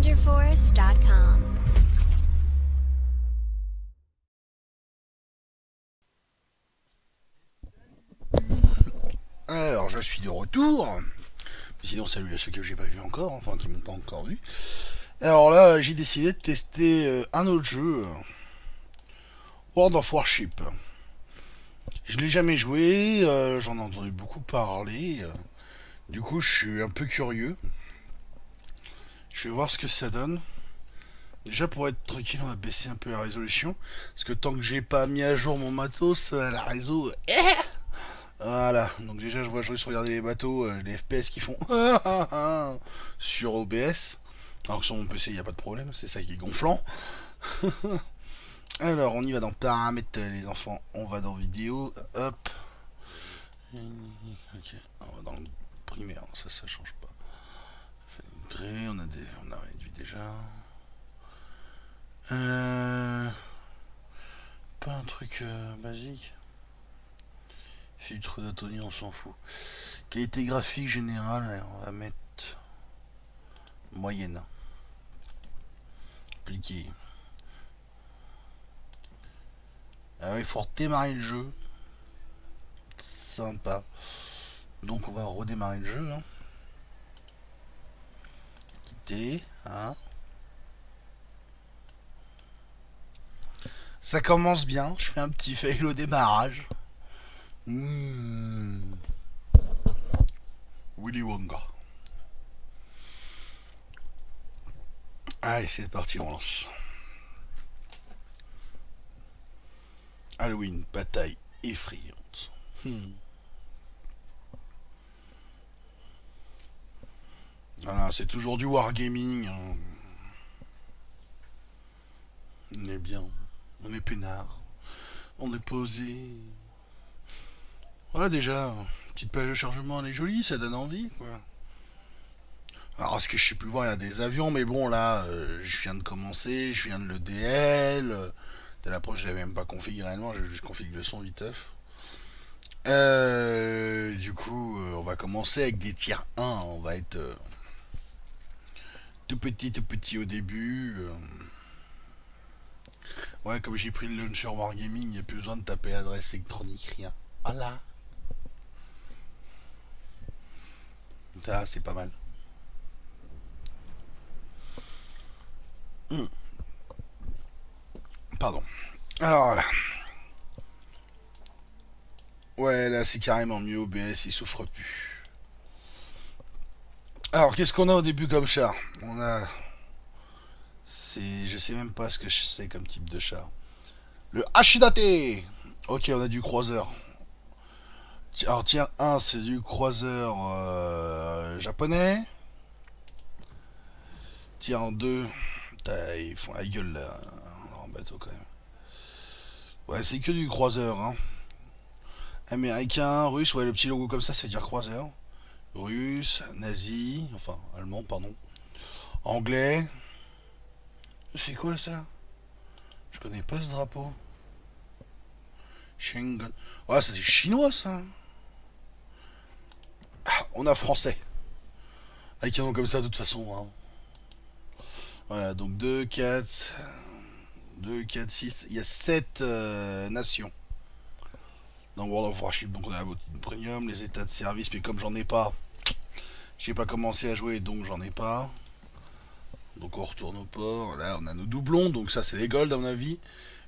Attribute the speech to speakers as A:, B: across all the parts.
A: rangerforce.com.
B: Alors, je suis de retour. Mais sinon, salut à ceux que j'ai pas vu encore, enfin qui m'ont pas encore vu. Alors là, j'ai décidé de tester un autre jeu, World of Warship. Je l'ai jamais joué, j'en ai entendu beaucoup parler. Du coup, je suis un peu curieux. Je vais voir ce que ça donne. Déjà, pour être tranquille, on va baisser un peu la résolution. Parce que tant que j'ai pas mis à jour mon matos, la réseau. Voilà, donc déjà je vois juste regarder les bateaux, les FPS qui font sur OBS. Alors que sur mon PC il n'y a pas de problème, c'est ça qui est gonflant. Alors on y va dans paramètres les enfants, on va dans vidéo, hop. Ok, on va dans le primaire, ça change pas. Filtrer, on a réduit déjà. Pas un truc basique. Filtre d'atonie, on s'en fout. Qualité graphique générale, on va mettre moyenne. Cliquez. Ah oui, il faut redémarrer le jeu. Sympa. Donc on va redémarrer le jeu. Hein. Quitter. Hein. Ça commence bien. Je fais un petit fail au démarrage. Willy Wonka. Allez, c'est parti, on lance. Halloween, bataille effrayante. Voilà, c'est toujours du wargaming. Hein. On est bien, on est peinard, on est posé. Voilà déjà, petite page de chargement, elle est jolie, ça donne envie quoi. Alors ce que je sais plus voir, il y a des avions, mais bon là, je viens de commencer, je viens de le DL. De l'approche, je l'avais même pas configuré réellement, j'ai juste configuré le son viteuf. Du coup, on va commencer avec des tiers 1, on va être tout petit au début. Ouais, comme j'ai pris le launcher Wargaming, il n'y a plus besoin de taper l'adresse électronique, rien. Voilà. Ça, c'est pas mal. Pardon. Alors là. Ouais, là, c'est carrément mieux. OBS, il souffre plus. Alors, qu'est-ce qu'on a au début comme char? On a... Je sais même pas ce que c'est comme type de char. Le Hashidate. Ok, on a du croiseur. Alors, tiens, 1, c'est du croiseur japonais. Tiens, 2, ils font la gueule là, en bateau quand même. Ouais, c'est que du croiseur, hein. Américain, russe, ouais, le petit logo comme ça, c'est dire croiseur. Russe, nazi, enfin, allemand, pardon. Anglais. C'est quoi ça? Je connais pas ce drapeau. Schengen. Ouais, c'est chinois ça. Ah, on a français. Avec un nom comme ça, de toute façon. Hein. Voilà, donc 2, 4, 2, 4, 6. Il y a 7 nations. Dans World of Warship, donc on a la bottine premium, les états de service, mais comme j'en ai pas, j'ai pas commencé à jouer, donc j'en ai pas. Donc on retourne au port, là on a nos doublons, donc ça c'est les golds à mon avis.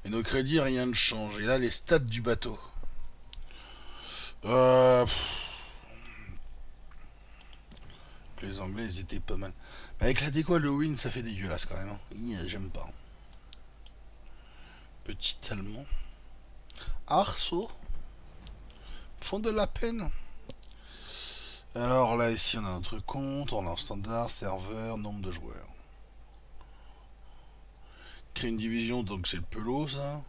B: Et nos crédits, rien ne change. Et là les stats du bateau. Les anglais ils étaient pas mal. Mais avec la déco Halloween ça fait dégueulasse quand même. Hein. J'aime pas. Petit allemand. Arceau. Font de la peine. Alors là ici on a notre compte, on a un standard, serveur, nombre de joueurs. Créer une division, donc c'est le pelot ça.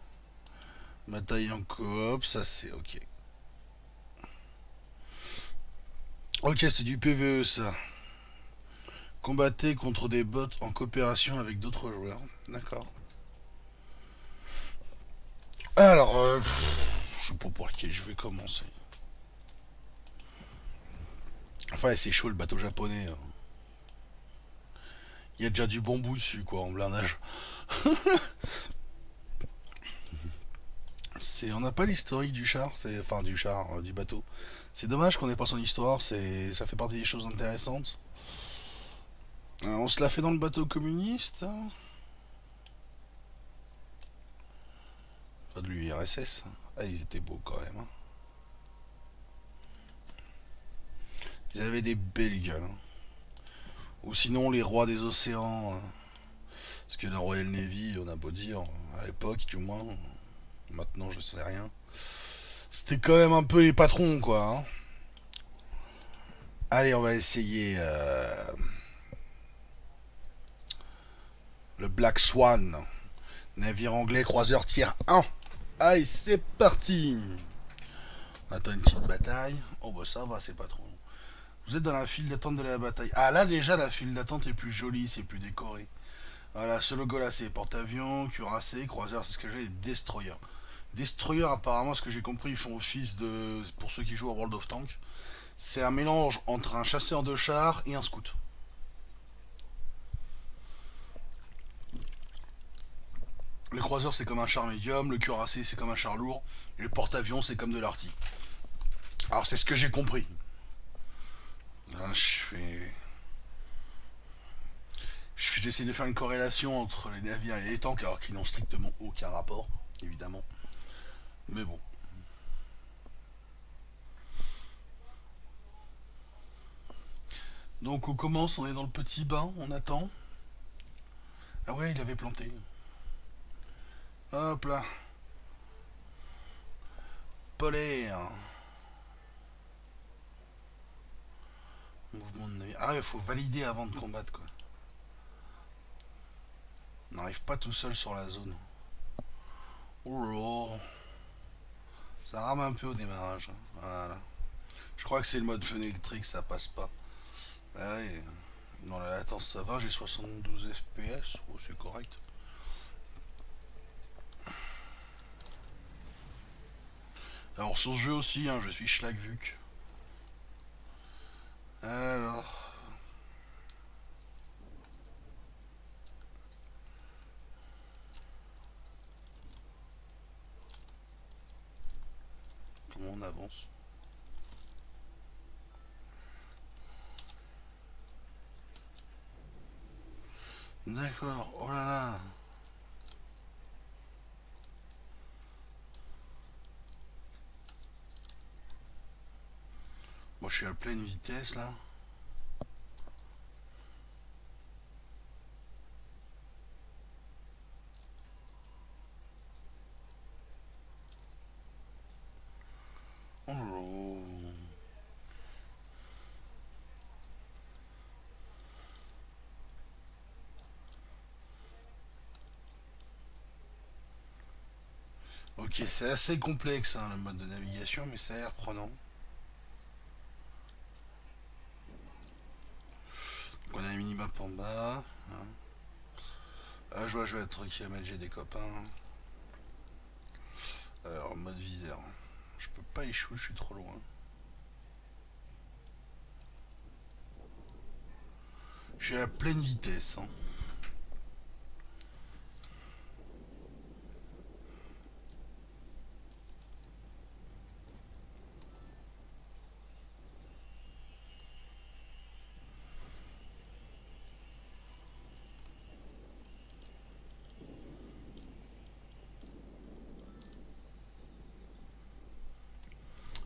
B: Bataille en coop, ça c'est ok. Ok, c'est du PVE ça. Combattez contre des bots en coopération avec d'autres joueurs. D'accord. Alors, je sais pas pour lequel je vais commencer. Enfin, c'est chaud le bateau japonais. Hein. Il y a déjà du bambou dessus, quoi, en blindage. On n'a pas l'historique du char, enfin du char, du bateau. C'est dommage qu'on ait pas son histoire, ça fait partie des choses intéressantes. On se l'a fait dans le bateau communiste, hein. Pas de l'URSS. Ah, ils étaient beaux quand même, hein. Ils avaient des belles gueules, hein. Ou sinon les rois des océans, hein. Parce que la Royal Navy, on a beau dire, à l'époque du moins, maintenant je sais rien. C'était quand même un peu les patrons, quoi, hein. Allez, on va essayer le Black Swan. Navire anglais croiseur tiers 1. Allez, c'est parti. On attend une petite bataille. Oh bah ça va, c'est pas trop. Vous êtes dans la file d'attente de la bataille. Ah là déjà la file d'attente est plus jolie, c'est plus décoré. Voilà, ce logo là c'est porte-avions, cuirassé, croiseur, c'est ce que j'ai, et destroyer. Destroyer apparemment, ce que j'ai compris, ils font office de, pour ceux qui jouent à World of Tanks, c'est un mélange entre un chasseur de chars et un scout. Le croiseur c'est comme un char médium, le cuirassé c'est comme un char lourd, et le porte-avions c'est comme de l'arty. Alors c'est ce que j'ai compris. Là, j'essaie de faire une corrélation entre les navires et les tanks, alors qu'ils n'ont strictement aucun rapport, évidemment. Mais bon. Donc on commence, on est dans le petit bain, on attend. Ah ouais, il avait planté. Hop là. Polaire. Mouvement de navire. Ah ouais, il faut valider avant de combattre, quoi. On n'arrive pas tout seul sur la zone. Oh là. Ça rame un peu au démarrage. Voilà. Je crois que c'est le mode fenêtre, ça passe pas. Ah ouais. Non, là, attends, ça va, j'ai 72 FPS. Oh, c'est correct. Alors, sur ce jeu aussi, hein, je suis Schlagvuk. Alors. Comment on avance? D'accord, oh là là. Moi, je suis à pleine vitesse là. Oh là là. Ok, c'est assez complexe hein, le mode de navigation, mais ça a l'air prenant. Donc on a une minimap en bas, hein. Ah, je vais être kilomètres, j'ai des copains. Alors, mode viseur. Je peux pas échouer, je suis trop loin. Je suis à pleine vitesse, hein.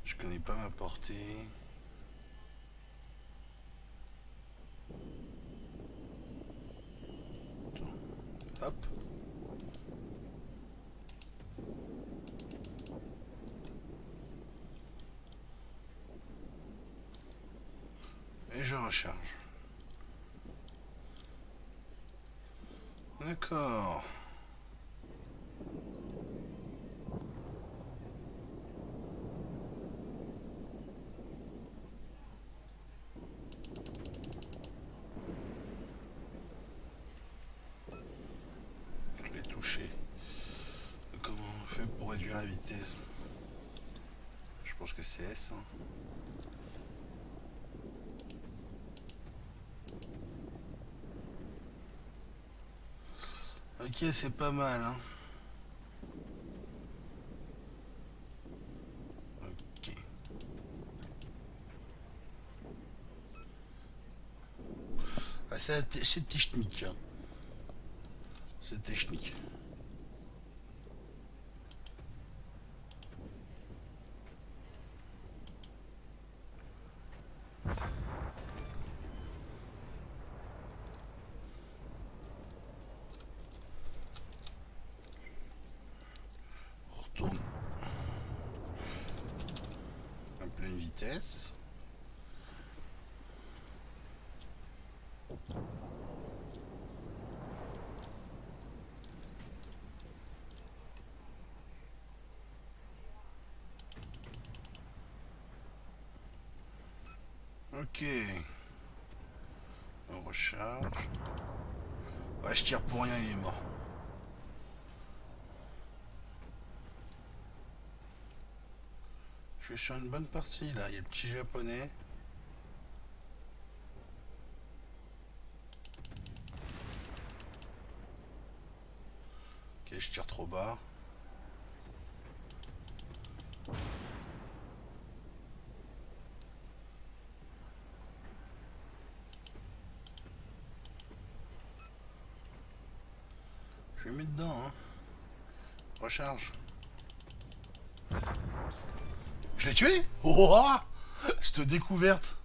B: Je connais pas ma portée. Hop. Et je recharge. D'accord. Je l'ai touché. Comment on fait pour réduire la vitesse? Je pense que c'est S, hein. Ok, c'est pas mal, hein. Ok. Ah, c'est technique, hein. C'est technique. On retourne à pleine vitesse. Ok. On recharge. Ouais, je tire pour rien, il est mort. Je suis sur une bonne partie là, il y a le petit japonais. Ok, je tire trop bas. Je vais mettre dedans, hein. Recharge. Je l'ai tué. Oh, ah, cette découverte.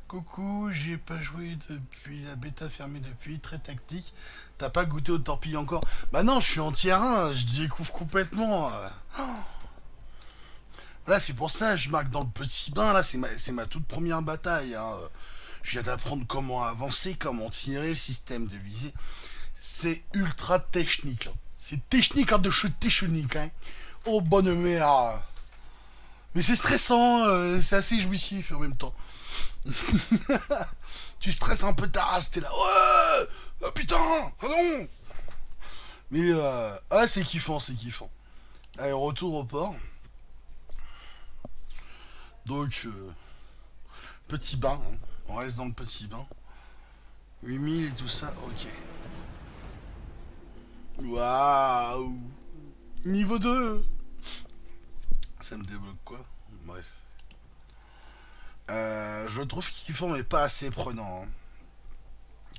B: Coucou, j'y ai pas joué depuis la bêta fermée depuis, très tactique. T'as pas goûté au torpille encore? Bah non, je suis en tier 1, je découvre complètement. Voilà, c'est pour ça, je marque dans le petit bain, là, c'est ma toute première bataille, hein. Je viens d'apprendre comment avancer, comment tirer, le système de visée. C'est ultra technique, hein. C'est technique hein, de chez technique, hein. Oh, bonne mère. Mais c'est stressant, c'est assez jouissif en même temps. Tu stresses un peu ta race, t'es là. Ouais, oh, putain, ah non. Mais ah, c'est kiffant, c'est kiffant. Allez, retour au port. Donc, petit bain, hein. On reste dans le petit bain. 8000 et tout ça, ok. Waouh. Niveau 2. Ça me débloque quoi? Bref. Je le trouve kiffant mais pas assez prenant, hein.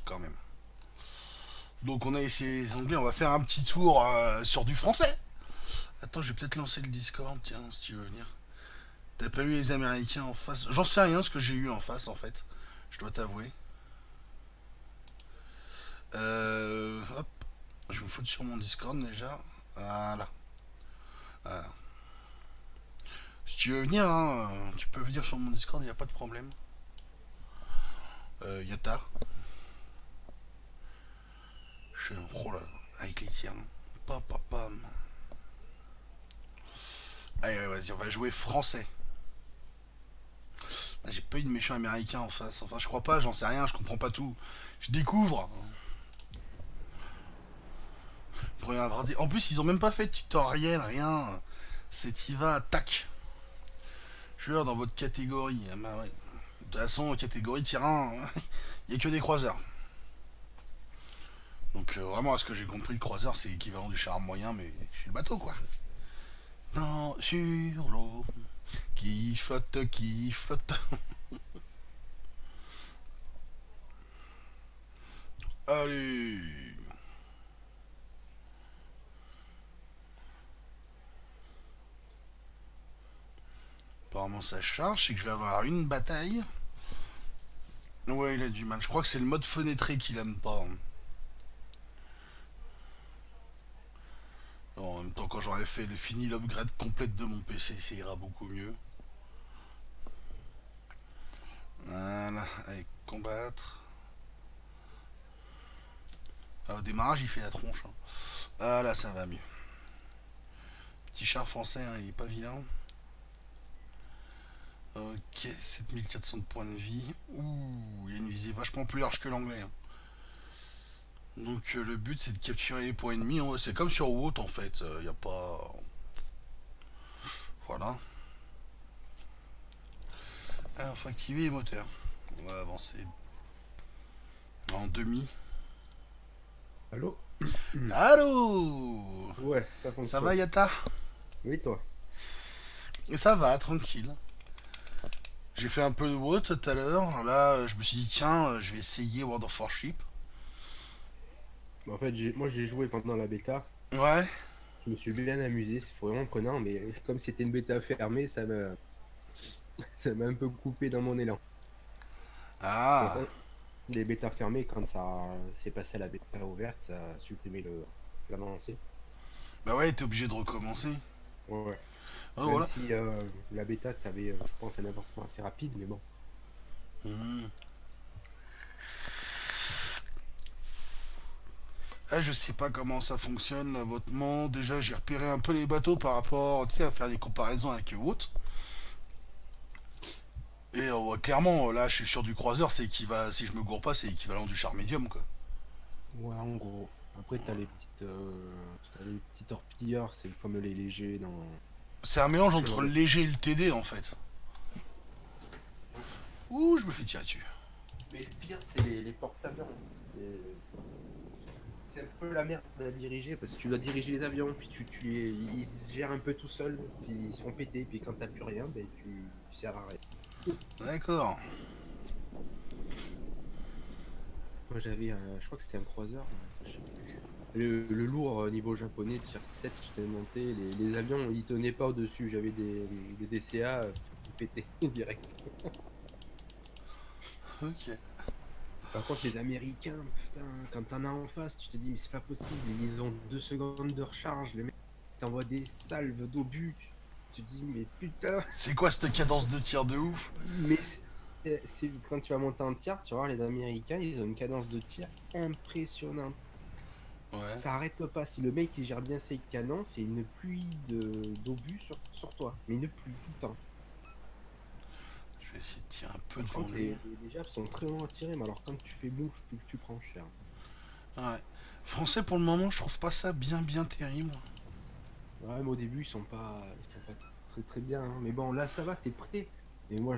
B: Quand même. Donc on a essayé les anglais, on va faire un petit tour sur du français. Attends, je vais peut-être lancer le Discord, tiens, si tu veux venir. T'as pas eu les Américains en face? J'en sais rien ce que j'ai eu en face en fait. Je dois t'avouer. Hop. Je vais me foutre sur mon Discord déjà. Voilà. Voilà. Si tu veux venir, hein, tu peux venir sur mon Discord, il n'y a pas de problème. Yata. Je suis. Oh là là, avec les tirs. Pam, pam, pam. Allez, vas-y, on va jouer français. Ah, j'ai pas eu de méchant américain en face. Enfin, je crois pas, j'en sais rien, je comprends pas tout. Je découvre. En plus, ils ont même pas fait de tutoriel, rien. C'est y va, tac. Joueur dans votre catégorie. Ah bah ouais. De toute façon, catégorie tyran, il y a que des croiseurs. Donc vraiment, à ce que j'ai compris, le croiseur c'est l'équivalent du char moyen, mais chez le bateau quoi. Dans, sur l'eau, qui flotte, qui flotte. Allez. Apparemment ça charge, c'est que je vais avoir une bataille. Ouais, il a du mal. Je crois que c'est le mode fenêtré qu'il aime pas, hein. En même temps, quand j'aurai fait le fini l'upgrade complète de mon PC, ça ira beaucoup mieux. Voilà, allez, combattre. Alors, au démarrage, il fait la tronche, hein. Ah là, ça va mieux. Petit char français, hein, il est pas vilain. Ok, 7400 de points de vie. Ouh, il y a une visée vachement plus large que l'anglais, hein. Donc le but c'est de capturer les points ennemis. C'est comme sur WoT en fait. Il n'y a pas... Voilà. Alors, faut activer les moteurs. On va avancer en demi.
A: Allô?
B: Allô?
A: Ouais, ça
B: Ça va
A: fonctionne.
B: Yata?
A: Oui, toi.
B: Et ça va, tranquille. J'ai fait un peu de WoD tout à l'heure. Là, je me suis dit, tiens, je vais essayer World of Warship.
A: En fait, moi, j'ai joué pendant la bêta.
B: Ouais.
A: Je me suis bien amusé. C'est vraiment connard, mais comme c'était une bêta fermée, ça m'a un peu coupé dans mon élan.
B: Ah.
A: Pourtant, les bêtas fermées, quand ça s'est passé à la bêta ouverte, ça a supprimé l'avancée.
B: Bah ouais, t'es obligé de recommencer.
A: Ouais.
B: Oh,
A: Même
B: voilà.
A: si la bêta, t'avais, je pense, un avancement assez rapide, mais bon.
B: Mhm. Ah, je sais pas comment ça fonctionne, là, votre monde. Déjà, j'ai repéré un peu les bateaux par rapport, tu sais, à faire des comparaisons avec WoD. Et ouais, clairement, là, je suis sur du croiseur, c'est équivalent, si je me gourre pas, c'est équivalent du char médium, quoi.
A: Ouais, en gros. Après, t'as les petits torpilleurs, c'est comme les légers dans.
B: C'est un mélange
A: dans
B: entre le
A: le-
B: léger et le TD, en fait. Ouh, je me fais tirer dessus.
A: Mais le pire, c'est les porte-avions. C'est un peu la merde à diriger parce que tu dois diriger les avions, puis ils se gèrent un peu tout seuls, puis ils se font péter, puis quand t'as plus rien, ben tu sers à rien.
B: D'accord.
A: Moi j'avais, je crois que c'était un croiseur, je sais plus. Le lourd niveau japonais, tier 7, je t'ai monté, les avions ils tenaient pas au-dessus, j'avais des DCA, ils pétaient direct.
B: Ok.
A: Par contre, les Américains, putain, quand t'en as en face, tu te dis, mais c'est pas possible, ils ont 2 secondes de recharge, les mecs t'envoient des salves d'obus, tu te dis, mais putain,
B: C'est quoi cette cadence de tir de ouf?
A: mais quand tu vas monter en tir, tu vas voir, les Américains, ils ont une cadence de tir impressionnante.
B: Ouais.
A: Ça arrête pas. Si le mec il gère bien ses canons, c'est une pluie d'obus sur toi, mais une pluie tout le temps.
B: Je vais essayer de tirer un peu
A: Par
B: devant
A: contre,
B: lui.
A: les Japs sont très longs à tirer, mais alors quand tu fais mouche, tu prends cher.
B: Ouais. Français, pour le moment, je trouve pas ça bien terrible.
A: Ouais, mais au début, ils sont pas très très bien, hein. Mais bon, là, ça va, t'es prêt. Et moi,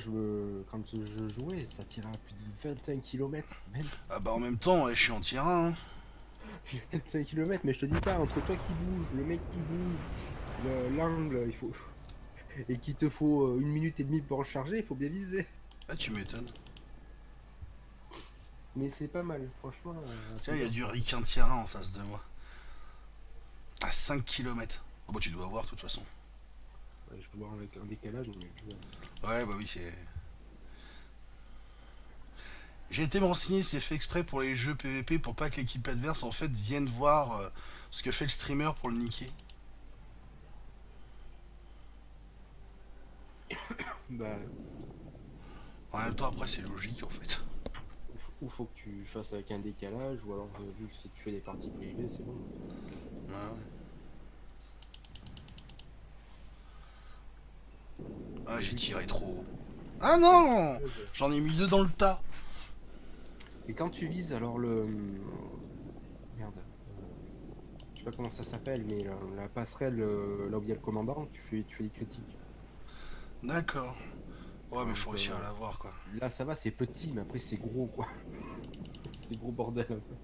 A: quand je jouais, ça tirait à plus de 21 km.
B: Ah bah en même temps, ouais, je suis en tir 1. Hein.
A: 25 km, mais je te dis pas, entre toi qui bouge, le mec qui bouge, l'angle, et qu'il te faut 1 minute et demie pour recharger, il faut bien viser.
B: Ah, tu m'étonnes.
A: Mais c'est pas mal, franchement, à
B: Tiens, il y a
A: plusieurs,
B: du
A: ça.
B: Riquin tir 1 en face de moi. À 5 km. Oh bah tu dois voir de toute façon.
A: Ouais, je dois voir avec un décalage, mais je vois.
B: Ouais, bah oui, c'est... J'ai été me renseigner, c'est fait exprès pour les jeux PVP pour pas que l'équipe adverse en fait vienne voir ce que fait le streamer pour le niquer.
A: Bah,
B: En même temps, après, c'est logique en fait.
A: ou faut que tu fasses avec un décalage, ou alors, vu que si tu fais des parties privées, c'est bon.
B: Ouais, ouais. Ah,
A: Mais
B: j'ai
A: vu qu'il y a
B: tiré
A: le,
B: trop haut. Ah
A: vu qu'il y a le
B: non!
A: décalage.
B: J'en ai mis deux dans le tas.
A: Et quand tu vises, alors merde. Je sais pas comment ça s'appelle, mais la passerelle, là où il y a le commandant, tu fais des critiques.
B: D'accord. Ouais, mais faut
A: Donc
B: réussir à l'avoir quoi.
A: là, ça va, c'est petit, mais après, c'est gros, quoi. C'est gros bordel, un peu.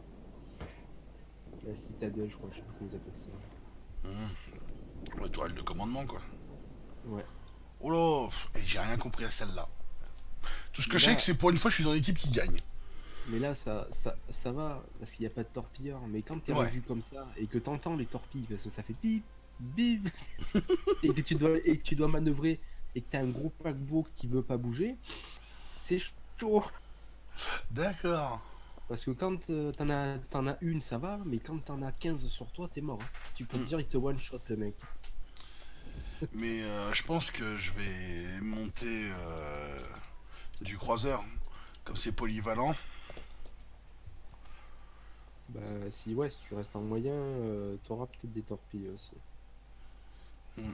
A: La citadelle, je crois, je sais plus comment ils appellent ça.
B: Ouais, tourelle de commandement quoi.
A: Ouais.
B: Oh là, et j'ai rien compris à celle-là. Tout ce que
A: Mais
B: je sais, que
A: là,
B: c'est pour une fois, je suis dans une équipe qui gagne.
A: mais là ça va, parce qu'il n'y a pas de torpilleur. Mais quand t'es en
B: Ouais.
A: vue comme ça, et que t'entends les torpilles, parce que ça fait bip, bip, et que tu dois manœuvrer, et que t'as un gros paquebot qui veut pas bouger, c'est chaud.
B: D'accord.
A: Parce que quand t'en as une, ça va, mais quand t'en as 15 sur toi, t'es mort, hein. Tu peux te dire, il te one-shot, le mec.
B: Mais je pense que je vais monter du croiseur. Comme c'est polyvalent.
A: Bah, si tu restes en moyen, t'auras peut-être des torpilles aussi.
B: Hmm.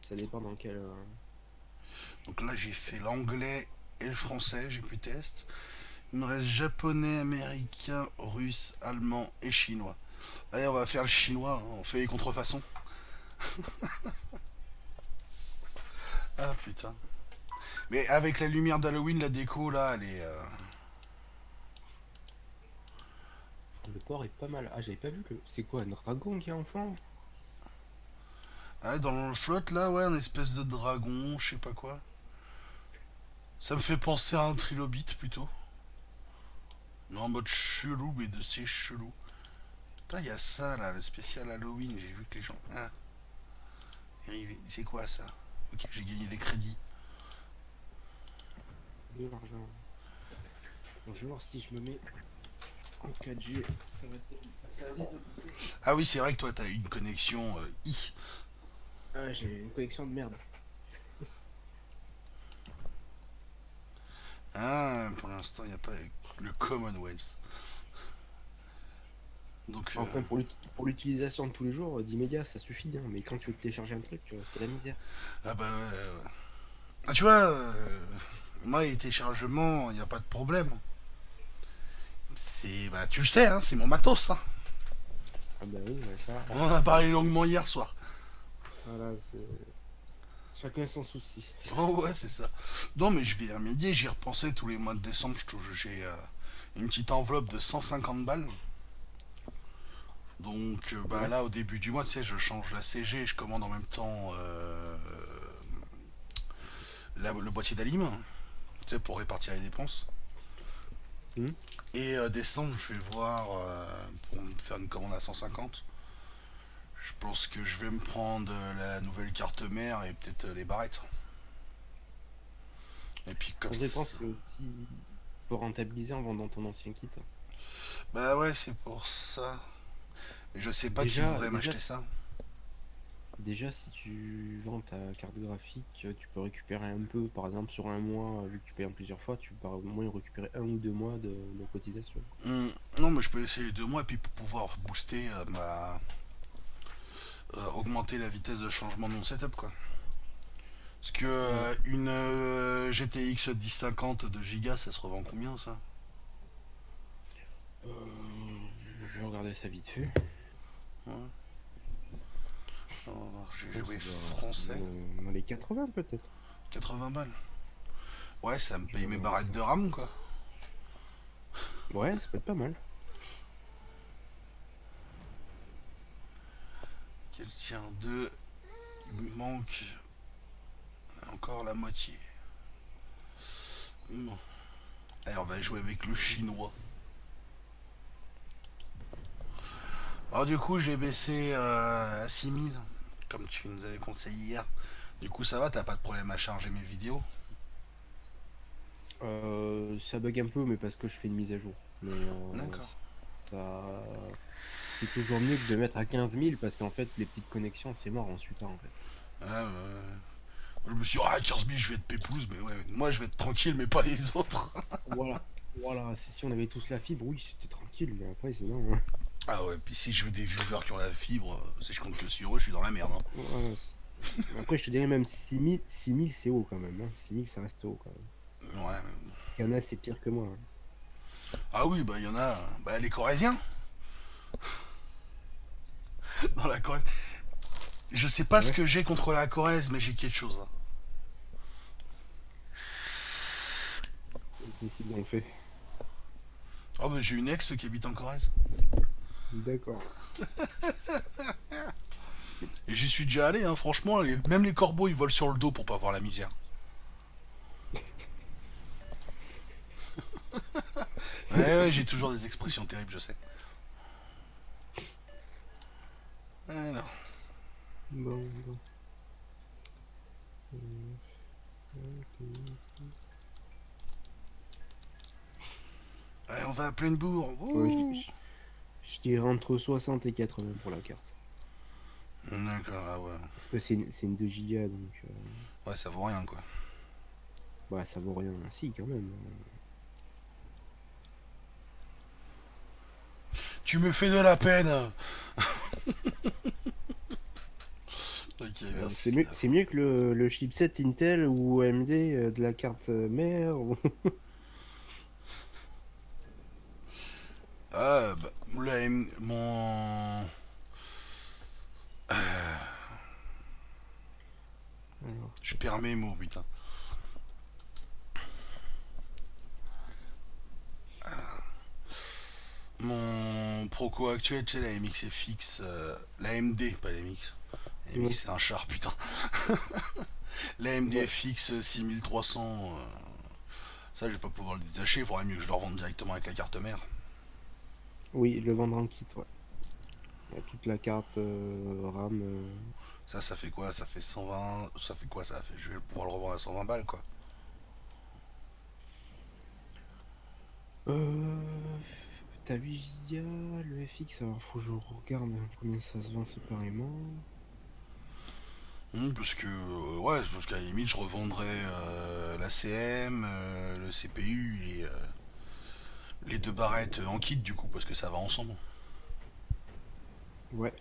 A: Ça dépend dans quel.
B: Donc là, j'ai fait l'anglais et le français, j'ai pu test. Il me reste japonais, américain, russe, allemand et chinois. Allez, on va faire le chinois, hein. On fait les contrefaçons. Ah putain. Mais avec la lumière d'Halloween, la déco là, elle est.
A: port est pas mal. Ah, j'avais pas vu que. C'est quoi, un dragon qui est en fond?
B: Ah, dans le flotte là, ouais, un espèce de dragon, je sais pas quoi. Ça me fait penser à un trilobite plutôt. Mais en mode chelou, mais de c'est chelou. Putain, il y a ça là, le spécial Halloween, j'ai vu que les gens. Ah, arrivé. C'est quoi ça? Ok, j'ai gagné des crédits.
A: De l'argent. Bon, je vais voir si je me mets en 4G. Ça risque de couper.
B: Ah oui, c'est vrai que toi, t'as une connexion I.
A: Ah, j'ai une connexion de merde.
B: Ah, pour l'instant, il n'y a pas le Commonwealth. Donc,
A: Enfin, pour l'utilisation de tous les jours, 10 mégas, ça suffit, hein. Mais quand tu veux télécharger un truc, c'est la misère.
B: ah bah ouais, ouais. Ah, tu vois, moi, les téléchargements, il n'y a pas de problème. C'est, bah, tu le sais, hein, c'est mon matos. Hein.
A: Ah bah oui, ouais, ça.
B: On en a parlé longuement hier soir.
A: Voilà, c'est. Chacun son souci.
B: Oh ouais, c'est ça. Non, mais je vais y remédier. J'y repensais tous les mois de décembre. J'ai une petite enveloppe de 150 balles. Donc, bah
A: Ouais.
B: là, au début du mois, tu sais, je change la CG et je commande en même temps le boîtier d'alim, tu sais, pour répartir les dépenses.
A: Hmm.
B: Et décembre, je vais voir pour me faire une commande à 150. Je pense que je vais me prendre la nouvelle carte mère et peut-être les barrettes. Et puis comme
A: En vrai, je pense
B: ça.
A: que tu peux rentabiliser en vendant ton ancien kit.
B: Bah ouais, c'est pour ça. Mais je sais pas qui
A: Déjà,
B: voudrait
A: déjà,
B: m'acheter ça.
A: déjà, si tu vends ta carte graphique, tu peux récupérer un peu, par exemple, sur un mois, vu que tu payes en plusieurs fois, tu peux au moins récupérer 1 ou 2 mois de cotisation.
B: Non, mais je peux essayer 2 mois et puis pour pouvoir booster augmenter la vitesse de changement de mon setup quoi. Parce que
A: Ouais.
B: une GTX 1050 de Giga, ça se revend combien ça?
A: Je vais regarder ça vite fait.
B: Ouais. Alors, j'ai
A: Oh,
B: joué
A: ça doit
B: français,
A: dans les 80 peut-être.
B: 80 balles. Ouais, ça me
A: Je vais
B: paye mes
A: regarder
B: barrettes
A: ça.
B: de RAM quoi.
A: Ouais, ça peut être pas mal.
B: Quel tient deux. Il me manque encore la moitié. Bon. Allez, on va jouer avec le chinois. Alors du coup, j'ai baissé à 6000, comme tu nous avais conseillé hier. Du coup, ça va, t'as pas de problème à charger mes vidéos?
A: Ça bug un peu, mais parce que je fais une mise à jour. Mais
B: D'accord.
A: ça, c'est toujours mieux que de mettre à 15 000 parce qu'en fait, les petites connexions, c'est mort, on suit pas en fait.
B: Ah, je me suis dit, ah, 15 000, je vais être pépouze, mais ouais, moi je vais être tranquille, mais pas les autres.
A: Voilà. Voilà, si on avait tous la fibre, oui, c'était tranquille, mais après, sinon, hein.
B: Ah ouais, puis si je veux des viewers qui ont la fibre, si je compte que sur eux, je suis dans la merde. Hein.
A: Voilà, après, je te dirais même 6 000 c'est haut quand même, hein. 6 000 ça reste haut quand même.
B: Ouais.
A: Parce qu'il y en a, c'est pire que moi, hein.
B: Ah oui, bah il y en a. Bah les Corésiens. Dans la Corrèze. Je sais pas ce
A: Ouais,
B: que j'ai contre la Corrèze, mais j'ai quelque chose. Hein.
A: qu'est-ce qu'ils ont fait?
B: Oh, bah j'ai une ex qui habite en Corrèze.
A: D'accord.
B: Et j'y suis déjà allé, hein, franchement, même les corbeaux ils volent sur le dos pour pas voir la misère. Ouais, ouais, j'ai toujours des expressions terribles, je sais. Alors,
A: Bon, bon. Ok.
B: ouais, on va à pleine bourre.
A: Ouais,
B: Ouh.
A: je dirais entre 60 et 80 pour la carte.
B: D'accord, ah ouais.
A: Parce que c'est une 2 gigas, donc
B: Ouais, ça vaut rien, quoi.
A: bah, ça vaut rien. Si, quand même.
B: Tu me fais de la peine. Ok,
A: C'est
B: merci.
A: mieux, c'est mieux que le chipset Intel ou AMD de la carte mère.
B: Ah, bah, mon...
A: Alors,
B: Je perds mes mots, putain. Mon Proco actuelle, tu sais, la MX FX, la MD, pas la MX. La MX
A: Ouais.
B: c'est un char, putain. La MD
A: Ouais.
B: FX 6300, ça je vais pas pouvoir le détacher, il faudrait mieux que je le revende directement avec la carte mère.
A: Oui, le vendre en kit, ouais. Toute la carte RAM.
B: Ça fait quoi? Ça fait 120. Ça fait quoi ça fait? Je vais pouvoir le revendre à 120 balles quoi.
A: Euh... T'as 8 Go, le FX, alors faut que je regarde combien ça se vend séparément.
B: Parce que, ouais, parce qu'à la limite, je revendrais la CM, le CPU et les deux barrettes en kit du coup, parce que ça va ensemble.
A: Ouais.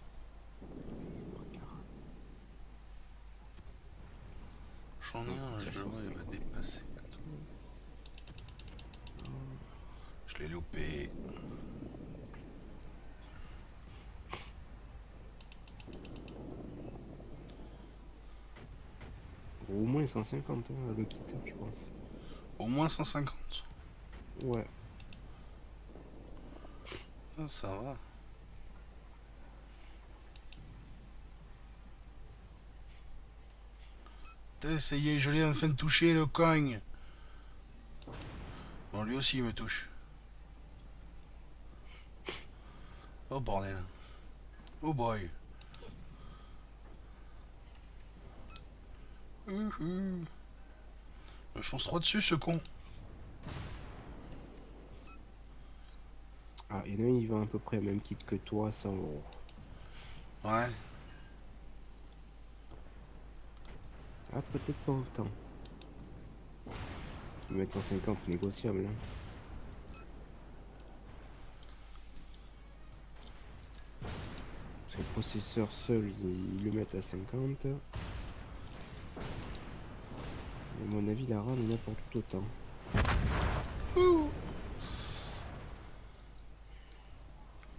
B: J'en ai un, je le vois, il va dépasser. Attends, je l'ai loupé.
A: Au moins 150 hein, le kit, je pense.
B: Au moins 150.
A: Ouais.
B: Ah, ça va. T'as essayé, je l'ai enfin touché le cogne. Bon, lui aussi il me touche. Oh bordel. Oh boy. Me fonce droit dessus ce con.
A: Ah, il y en a un, il vend à peu près le même kit que toi, 100 €.
B: Ouais.
A: Ah, peut-être pas autant. Le mettre 150 négociable. Hein. Parce que le processeur seul, ils le mettent à 50. Et à mon avis, la RAM, il y en a pour tout autant.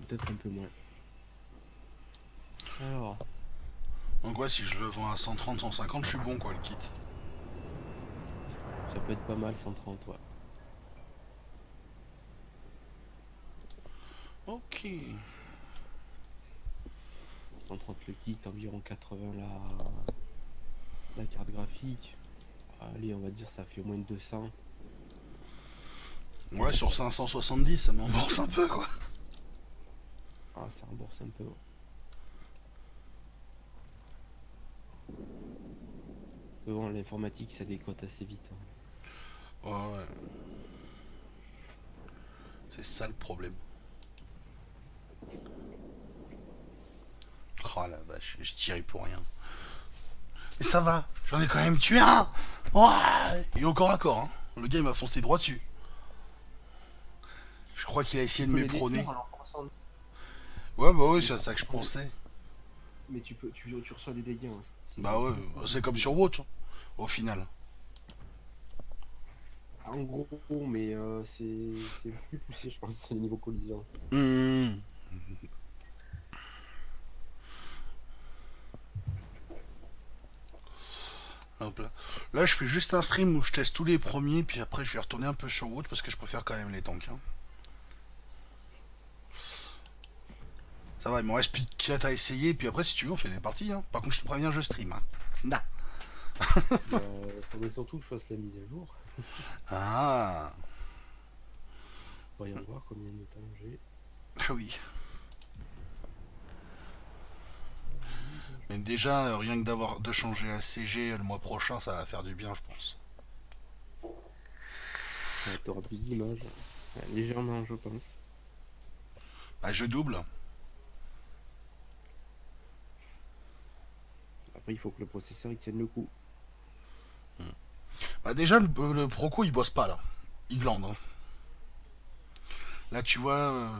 A: Peut-être un peu moins. Alors,
B: Donc ouais, si je le vends à 130, 150, je suis bon quoi le kit.
A: ça peut être pas mal, 130, ouais.
B: Ok.
A: 130 le kit, environ 80 la carte graphique. Allez, on va dire ça fait au moins 200.
B: Ouais, sur 570, ça m'embourse un peu quoi.
A: Ah, ça rembourse un peu. Ouais. Mais bon, l'informatique, ça décote assez vite. Hein.
B: Ouais, ouais. C'est ça le problème. Oh la vache, je tirais pour rien. Mais ça va, j'en ai quand même tué un. Ouais. Et encore à corps, hein. Le gars il m'a foncé droit dessus. Je crois qu'il a essayé
A: Tu
B: de
A: peux les
B: m'éperonner.
A: détruire en lançant.
B: Ouais, bah oui,
A: Mais
B: c'est
A: par
B: ça que je
A: contre,
B: pensais.
A: mais tu reçois des dégâts. Hein,
B: Bah ouais, c'est comme sur WoT, hein, au final.
A: En gros, mais c'est plus poussé, je pense, au niveau collision.
B: Hum. Hop là. Là, je fais juste un stream où je teste tous les premiers, puis après je vais retourner un peu sur WoT parce que je préfère quand même les tanks. Hein. Ça va, il m'en reste plus de 4 à essayer, puis après, si tu veux, on fait des parties. Hein. Par contre, je te préviens, je stream. Hein. Nah.
A: Bah, faudrait surtout que je fasse la mise à jour.
B: Ah.
A: Voyons voir combien de temps j'ai.
B: Ah oui. Mais déjà, rien que d'avoir de changer la CG le mois prochain, ça va faire du bien, je pense.
A: Ouais, t'auras plus d'images. Ouais, légèrement, je pense.
B: Bah, je double.
A: Après, il faut que le processeur il tienne le coup.
B: Bah, déjà, le Proco, il bosse pas, là. Il glande. Hein. Là, tu vois...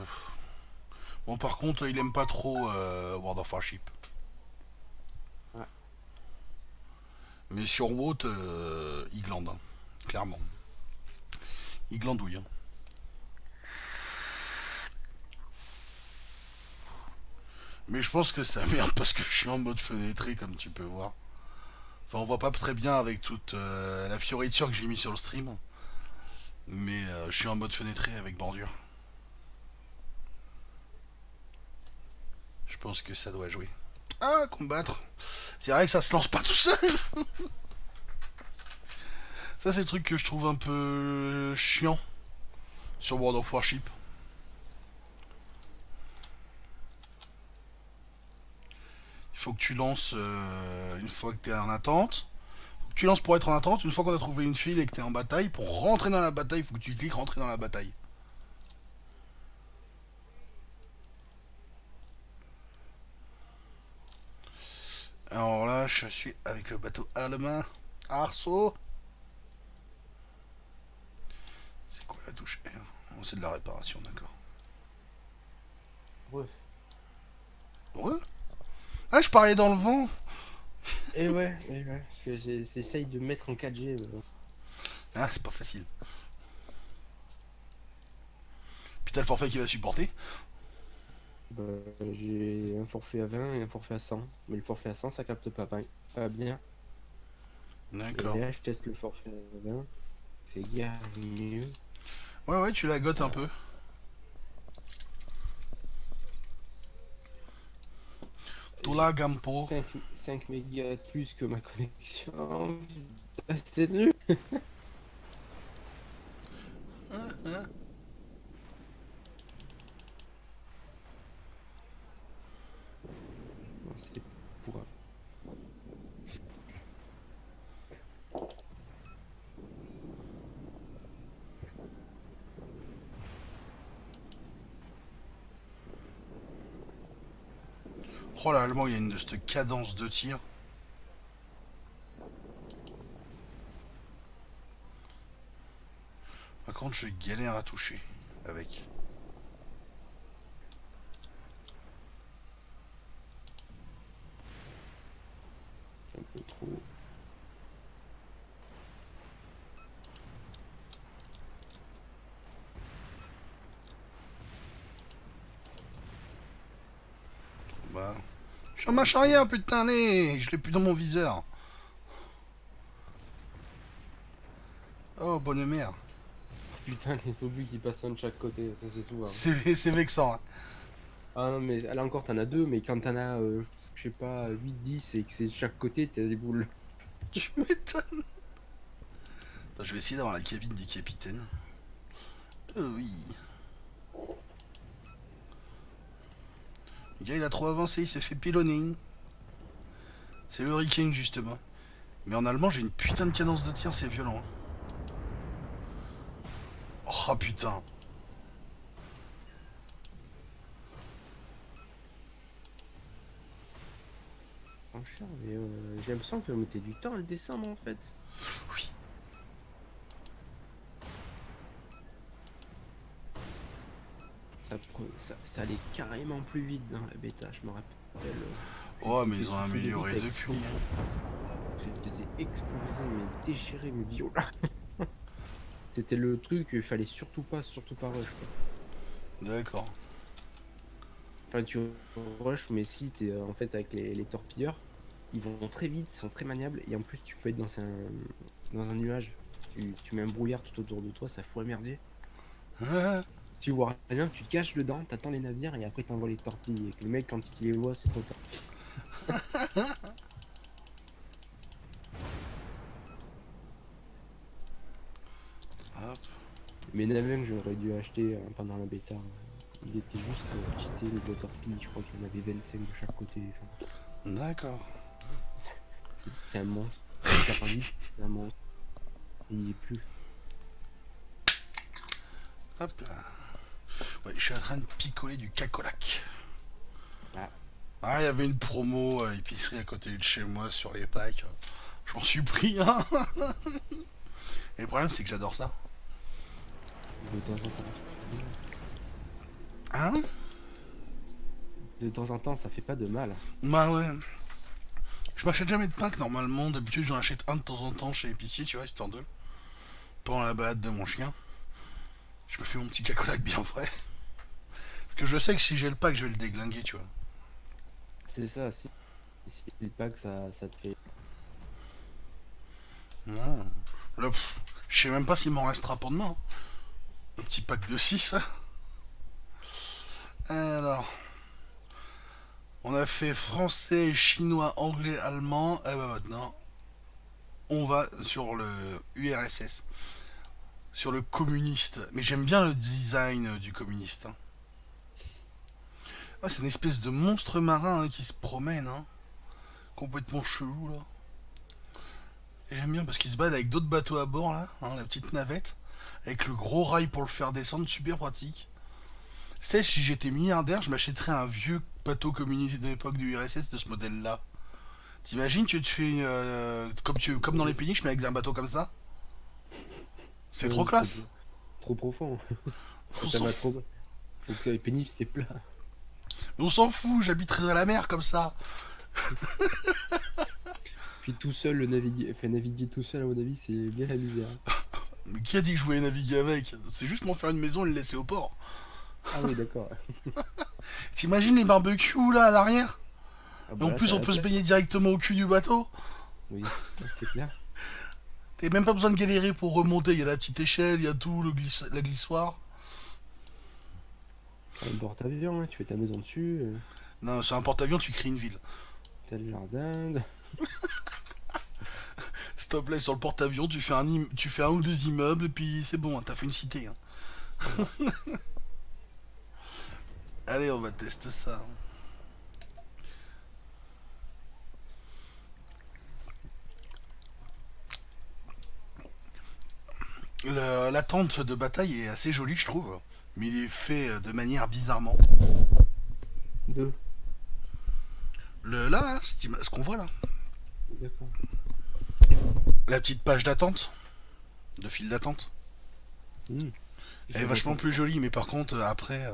B: Bon, par contre, il aime pas trop World of Warship.
A: Ouais.
B: Mais sur WoT, il glande. Hein. Clairement. Il glandouille. Hein. Mais je pense que ça merde parce que je suis en mode fenêtré, comme tu peux voir. Enfin, on voit pas très bien avec toute la fioriture que j'ai mis sur le stream. Mais je suis en mode fenêtré avec bordure. Je pense que ça doit jouer. Ah, combattre. C'est vrai que ça se lance pas tout seul. Ça, c'est le truc que je trouve un peu chiant sur World of Warship. Il faut que tu lances une fois que tu es en attente. Faut que tu lances pour être en attente. Une fois qu'on a trouvé une file et que tu es en bataille, pour rentrer dans la bataille, il faut que tu cliques rentrer dans la bataille. Alors là, je suis avec le bateau allemand. Arceau. C'est quoi la touche R? Oh, c'est de la réparation, d'accord.
A: Ouais.
B: Heureux. Ah, je parlais dans le vent.
A: Et ouais, parce que j'essaye de me mettre en 4G.
B: Ah, c'est pas facile. Puis t'as le forfait qui va supporter.
A: Bah, j'ai un forfait à 20 et un forfait à 100. Mais le forfait à 100, ça capte pas bien.
B: D'accord.
A: Et là, je teste le forfait à 20. C'est guère mieux.
B: Ouais, ouais, tu la gottes un peu. Tout la gampo.
A: 5 mégas de plus que ma connexion. Putain, c'est nul. Non, c'est pour...
B: Oh là, allemand, il y a une de cette cadence de tir. Par contre, je galère à toucher avec.
A: un peu trop.
B: Bah. Je suis en marche arrière, putain, allez. Je l'ai plus dans mon viseur. Oh, bonne mère.
A: Putain, les obus qui passent de chaque côté, ça c'est souvent.
B: C'est vexant. Hein.
A: Ah non, mais là encore, t'en as deux, mais quand t'en as, je sais pas, 8, 10 et que c'est de chaque côté, t'as des boules.
B: Tu m'étonnes. Je vais essayer d'avoir la cabine du capitaine. Oui. Le gars, il a trop avancé, il s'est fait pilonner. C'est le Hurricane, justement. Mais en allemand, j'ai une putain de cadence de tir, c'est violent. Oh putain.
A: Franchement, mais j'ai l'impression que vous mettez du temps à le descendre en fait.
B: Oui.
A: Ça allait carrément plus vite dans la bêta, je me rappelle.
B: Oh, mais ils ont amélioré depuis.
A: Je les ai explosés, mais déchirés, mais violents. C'était le truc qu'il fallait surtout pas rush quoi.
B: D'accord.
A: Enfin, tu rush, mais si t'es en fait avec les torpilleurs, ils vont très vite, ils sont très maniables, et en plus tu peux être dans un nuage. Tu mets un brouillard tout autour de toi, ça fout un merdier.
B: Ah.
A: Tu vois rien, tu te caches dedans, t'attends les navires et après t'envoies les torpilles. Et que le mec, quand il les voit, c'est trop tard.
B: Hop.
A: Mais navires que j'aurais dû acheter pendant la bêta, il était juste cheaté les deux torpilles. Je crois qu'il y en avait 25 de chaque côté. Enfin,
B: D'accord.
A: c'est un monstre. C'est un monstre. Il n'y est plus.
B: Hop là. Ouais, je suis en train de picoler du cacolac.
A: Ah.
B: Ah, il y avait une promo à l'épicerie à côté de chez moi sur les packs. J'en suis pris un. Et le problème, c'est que j'adore ça.
A: De temps en temps.
B: Hein?
A: De temps en temps, ça fait pas de mal.
B: Bah ouais. Je m'achète jamais de pack normalement. D'habitude, j'en achète un de temps en temps chez l'épicier, tu vois, histoire de. Pendant la balade de mon chien. Je me fais mon petit cacolac bien frais. Parce que je sais que si j'ai le pack, je vais le déglinguer, tu vois.
A: C'est ça, si le pack, ça te fait.
B: Non. Là, je sais même pas s'il m'en restera pour demain. Le petit pack de 6 là. Alors. On a fait français, chinois, anglais, allemand. Et ben maintenant, on va sur le URSS. Sur le communiste. Mais j'aime bien le design du communiste. Hein. Ah, c'est une espèce de monstre marin hein, qui se promène. Hein. Complètement chelou là. Et j'aime bien parce qu'il se balade avec d'autres bateaux à bord là. Hein, la petite navette. Avec le gros rail pour le faire descendre. Super pratique. Tu sais, si j'étais milliardaire, je m'achèterais un vieux bateau communiste de l'époque du URSS de ce modèle-là. T'imagines, tu te fais comme dans les pays, je mets avec un bateau comme ça. C'est trop
A: Trop,
B: classe.
A: trop profond.
B: On
A: Ça
B: s'en
A: va
B: fout.
A: trop. Faut que ça soit pénible, c'est plat.
B: On s'en fout, j'habiterai à la mer comme ça.
A: Puis tout seul, le naviguer, enfin, naviguer tout seul, à mon avis, c'est bien la misère.
B: Mais qui a dit que je voulais naviguer avec? C'est juste m'en faire une maison et le laisser au port.
A: Ah oui, d'accord.
B: T'imagines les barbecues là à l'arrière?
A: Ah
B: Et
A: bah
B: en
A: là,
B: plus,
A: t'as
B: on
A: la
B: peut se
A: place.
B: baigner directement au cul du bateau.
A: Oui, c'est clair.
B: T'as même pas besoin de galérer pour remonter. Il y a la petite échelle, il y a tout, la glissoire.
A: Un porte-avions, hein, tu fais ta maison dessus,
B: Non, sur un porte-avions, tu crées une ville.
A: t'as le jardin.
B: S'il te plaît, sur le porte-avions, tu fais un ou deux immeubles, et puis c'est bon, hein, t'as fait une cité. Hein.
A: Voilà.
B: Allez, on va tester ça. La tente de bataille est assez jolie, je trouve. Mais il est fait de manière bizarrement.
A: Deux.
B: Là, ce qu'on voit là.
A: D'accord.
B: La petite page d'attente. De file d'attente.
A: Hmm.
B: Elle est
A: Je vois
B: vachement
A: pas.
B: plus jolie, mais par contre, après.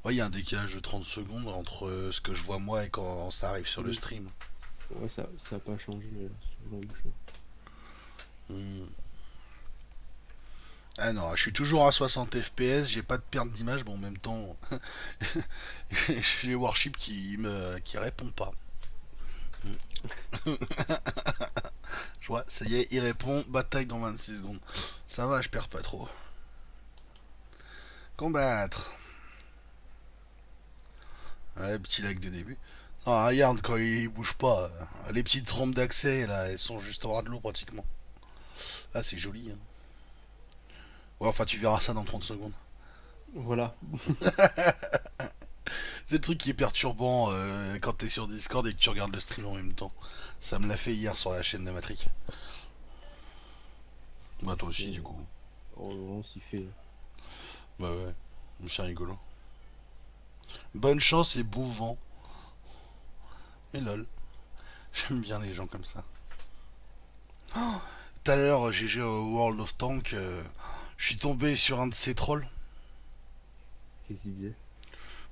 B: Ouais, il y a un décalage de 30 secondes entre ce que je vois moi et quand ça arrive sur le
A: Hmm.
B: stream.
A: Ouais, ça a pas changé, ce genre de choses.
B: Hmm. Ah non, je suis toujours à 60 FPS, j'ai pas de perte d'image, mais en même temps, j'ai Warship qui répond pas. Je vois, ça y est, il répond, bataille dans 26 secondes. Ça va, je perds pas trop. Combattre. Ouais, petit lag de début. Non, regarde, quand il bouge pas, les petites trompes d'accès, là, elles sont juste au ras de l'eau pratiquement. Ah, c'est joli. Hein. Ouais, enfin, tu verras ça dans 30 secondes.
A: Voilà.
B: C'est le truc qui est perturbant quand t'es sur Discord et que tu regardes le stream en même temps. Ça me l'a fait hier sur la chaîne de Matrix. Bah, toi aussi,
A: C'est-
B: du coup.
A: on s'y fait.
B: Bah, ouais, c'est rigolo. Bonne chance et bon vent. Mais lol, j'aime bien les gens comme ça. Tout à l'heure, j'ai joué au World of Tank. Je suis tombé sur un de ces trolls.
A: Qu'est-ce qu'il faisait?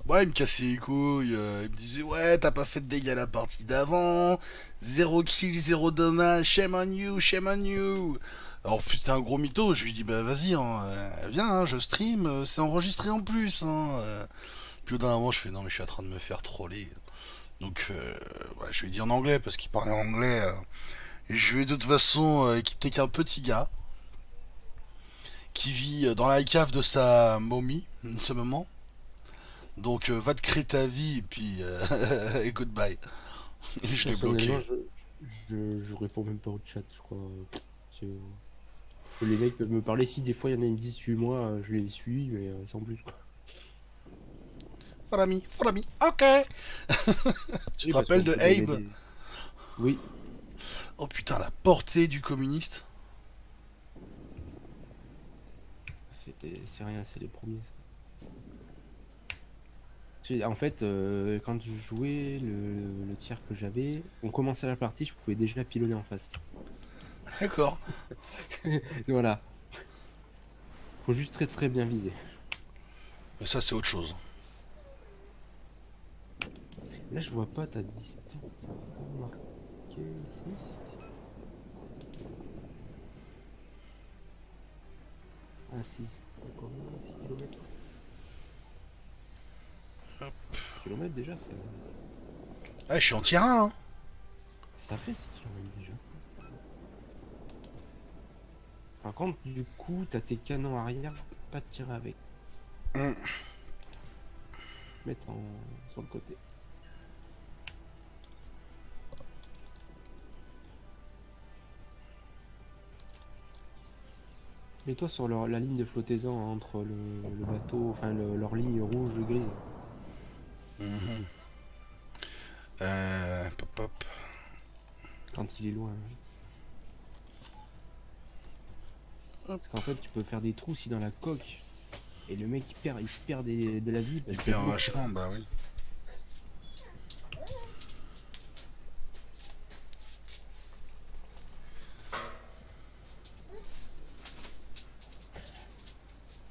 B: Ouais, il me cassait les couilles. Il me disait, ouais, t'as pas fait de dégâts la partie d'avant. Zéro kill, zéro dommage. Shame on you, shame on you. Alors, c'était un gros mytho. Je lui dis, bah vas-y, hein, viens, hein, je stream. C'est enregistré en plus. Hein, Puis au dernier moment, je fais, non, mais je suis en train de me faire troller. Donc, ouais, je lui ai dit en anglais parce qu'il parlait anglais. Je lui ai de toute façon quitté qu'un petit gars qui vit dans la cave de sa momie en ce moment. Donc va te créer ta vie et puis et goodbye. Et je l'ai
A: Personnellement,
B: bloqué.
A: je réponds même pas au chat, je crois. C'est- Les mecs peuvent me parler. Si des fois il y en a qui me disent suis-moi, je les suis, mais sans plus, quoi.
B: Follow me, ok. Tu
A: Oui,
B: te
A: parce
B: rappelles
A: qu'on
B: de
A: peut donner
B: Abe?
A: des. Oui,
B: Oh putain, la portée du communiste.
A: c'est rien, c'est les premiers. En fait, quand je jouais, le tir que j'avais, on commençait la partie, je pouvais déjà pilonner en face.
B: D'accord.
A: Voilà. Faut juste très très bien viser.
B: Mais ça c'est autre chose.
A: Là, je vois pas ta distance. Ça va pas marqué ici. Ah si, combien? 6 km. 6 km déjà,
B: Ah, je suis en terrain. Hein.
A: ça fait 6 km déjà. Par contre, du coup, t'as tes canons arrière, je peux pas tirer avec.
B: Hum.
A: Mettre sur le côté. Et toi, sur la ligne de flottaison entre le bateau, enfin leur ligne rouge-grise,
B: Mhm. Pop, pop.
A: quand il est loin. Hein.
B: Hop.
A: Parce qu'en fait, tu peux faire des trous aussi dans la coque. Et le mec, il perd de la vie
B: Il
A: parce qu'il y a de
B: perd
A: l'eau.
B: vachement, bah oui.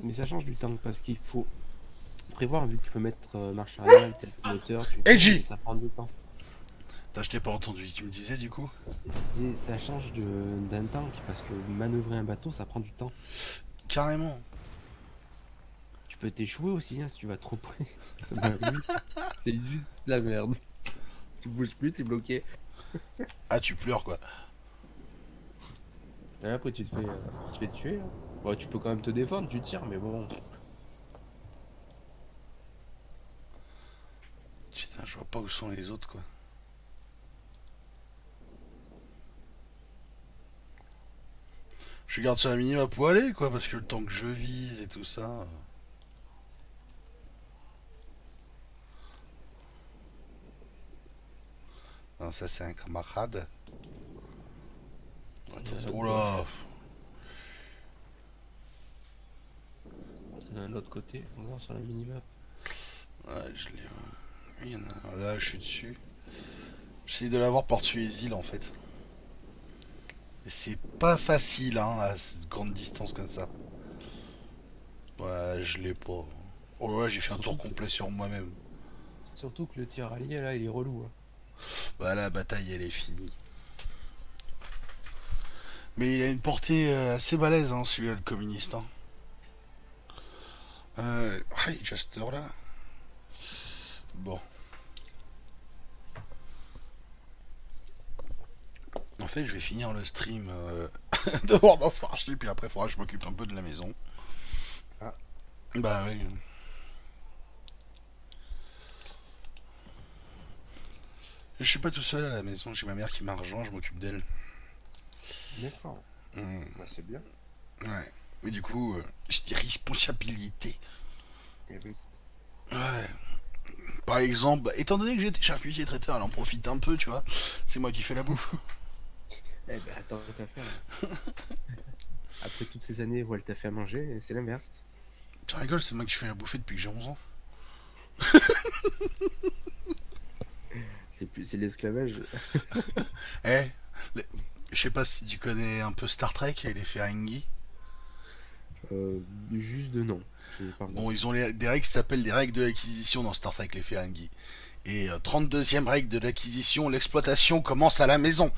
A: Mais ça change du temps parce qu'il faut prévoir, vu que tu peux mettre marche arrière, vitesse moteur, tu peux, mais
B: Edgy.
A: ça prend du temps.
B: Je t'ai pas entendu, tu me disais du coup?
A: Et ça change d'un tank parce que manœuvrer un bateau, ça prend du temps.
B: Carrément.
A: Tu peux t'échouer aussi hein, si tu vas trop près. Ça m'est arrivé. C'est juste la merde. Tu bouges plus, t'es bloqué.
B: Ah, tu pleures quoi.
A: Et après, tu te fais tuer. Hein. Bon, tu peux quand même te défendre, tu tires, mais bon.
B: Putain, je vois pas où sont les autres quoi. Je garde sur la minimap pour aller quoi, parce que le temps que je vise et tout ça. Non, ça c'est un camarade. Oh là.
A: De l'autre côté, on voit sur la minimap.
B: Ouais, je l'ai. Il y en a un là, je suis dessus. J'essaie de l'avoir par-dessus les îles en fait. Et c'est pas facile hein, à cette grande distance comme ça. Ouais, je l'ai pas. Oh là, j'ai fait un tour
A: Surtout que,
B: complet sur moi-même.
A: surtout que le tir allié, là, il est relou. Hein.
B: Bah la bataille elle est finie. Mais il a une portée assez balèze hein, celui-là le communiste. Hein. Ouais, juste là. Bon. En fait, je vais finir le stream de World of Warcraft, puis après, il faudra que je m'occupe un peu de la maison.
A: Ah,
B: Bah oui. Je suis pas tout seul à la maison, j'ai ma mère qui m'a rejoint, je m'occupe d'elle.
A: d'accord.
B: Hmm,
A: Bah, c'est bien.
B: ouais. Mais du coup, j'ai des responsabilités.
A: Eh oui.
B: Ouais. Par exemple, bah, étant donné que j'étais charcutier traiteur, elle en profite un peu, tu vois. C'est moi qui fais la bouffe.
A: Eh ben, attends, qu'à faire. Là. Après toutes ces années où elle t'a fait à manger, c'est l'inverse.
B: Tu rigoles, c'est moi qui fais la bouffer depuis que j'ai 11 ans.
A: C'est l'esclavage.
B: Eh, les- je sais pas si tu connais un peu Star Trek et les Ferengi.
A: Juste de nom. J'ai pas
B: Bon,
A: regardé.
B: ils ont des règles qui s'appellent des règles de l'acquisition dans Star Trek, les Ferengi. Et 32e règle de l'acquisition, l'exploitation commence à la maison.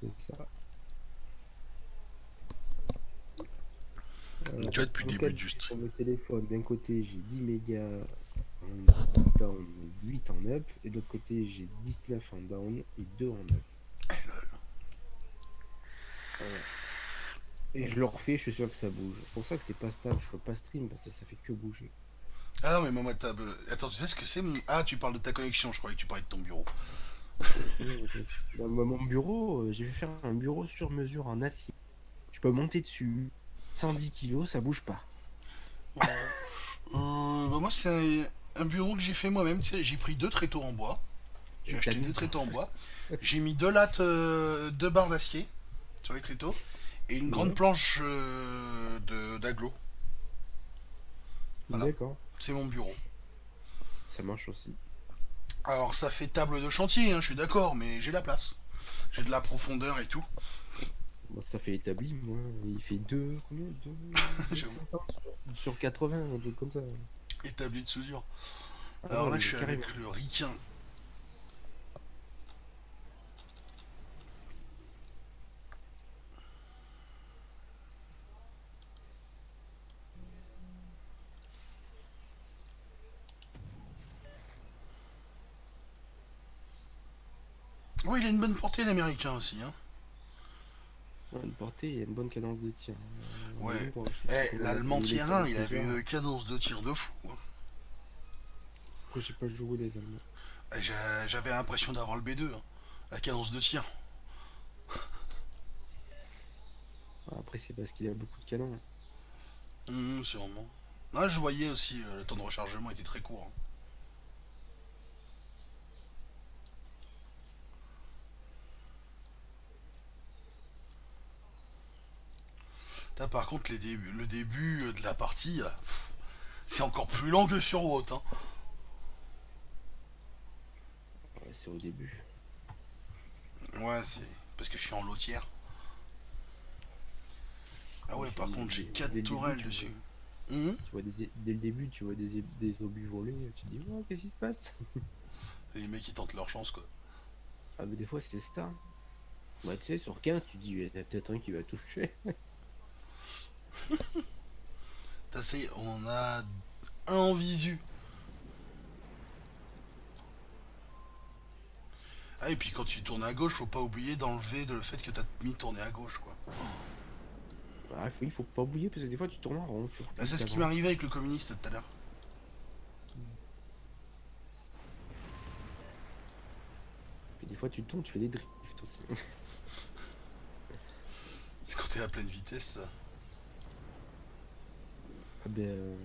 A: C'est ça.
B: Tu vois, depuis le
A: En
B: début
A: calcul
B: du
A: sur
B: stream.
A: mon téléphone, d'un côté j'ai 10 mégas en down, 8 en up, et de l'autre côté j'ai 19 en down et 2 en up. Voilà. Et je le refais, je suis sûr que ça bouge. C'est pour ça que c'est pas stable, je peux pas stream parce que ça fait que bouger.
B: Ah non, mais moi, attends, tu sais ce que c'est Ah, tu parles de ta connexion, je croyais que tu parlais de ton bureau.
A: Mon bureau, j'ai fait faire un bureau sur mesure en acier. Je peux monter dessus, 110 kilos, ça bouge pas.
B: Bah moi, c'est un bureau que j'ai fait moi-même. Tu sais, j'ai pris deux tréteaux en bois. J'ai
A: Et t'as
B: acheté
A: mis
B: deux
A: quoi?
B: tréteaux en bois. J'ai mis deux lattes, deux barres d'acier sur les tréteaux et une grande
A: Ouais,
B: planche d'aglo. Voilà,
A: d'accord.
B: c'est mon bureau.
A: Ça marche aussi.
B: Alors ça fait table de chantier, hein, je suis d'accord, mais j'ai la place. J'ai de la profondeur et tout.
A: Moi, ça fait établi, moi. Il fait 2, combien? 2,
B: J'avoue.
A: 2,50 sur 80, un truc comme ça.
B: Établi de soudure.
A: Ah
B: Alors
A: ouais,
B: là, je
A: mais
B: suis
A: carrément.
B: avec le ricain. Oui, il a une bonne portée, l'américain aussi. Hein.
A: Ouais, une portée, il y a une bonne cadence de tir.
B: Ouais.
A: Je sais plus
B: Eh,
A: comment on appelle
B: l'allemand
A: les
B: Thierin,
A: cadence
B: il avait
A: mesure.
B: une cadence de tir de fou. Hein.
A: Après, j'ai pas joué les Allemands.
B: J'avais l'impression d'avoir le B2, hein, la cadence de tir.
A: Après, c'est parce qu'il a beaucoup de canons.
B: Sûrement. Ah, je voyais aussi, le temps de rechargement était très court, hein. Là, par contre, le début de la partie, c'est encore plus lent que sur WoT, hein.
A: Ouais, c'est au début.
B: Ouais, c'est parce que je suis en lotière. Ah
A: Ouais,
B: ouais,
A: je te
B: par
A: dis,
B: contre, j'ai
A: dès
B: 4
A: le début,
B: tourelles dessus. Mhm.
A: tu vois dès le début, tu vois des obus voler. Tu te dis, oh, qu'est-ce qui se passe?
B: Les mecs qui tentent leur chance, quoi.
A: Ah, mais des fois, c'est ça. Bah, tu sais, sur 15, tu te dis, il y en a peut-être un qui va toucher.
B: T'as ça, on a un en visu. Ah, et puis quand tu tournes à gauche, faut pas oublier d'enlever le fait que t'as mis tourner à gauche, quoi.
A: Ah, il faut pas oublier, parce que des fois, tu tournes en rond. Tu
B: Bah,
A: recules,
B: c'est ce qui m'est
A: t'avances.
B: arrivé avec le communiste tout à l'heure.
A: Puis des fois, tu tournes, tu fais des drifts aussi.
B: C'est quand t'es à pleine vitesse, ça.
A: Ah ben,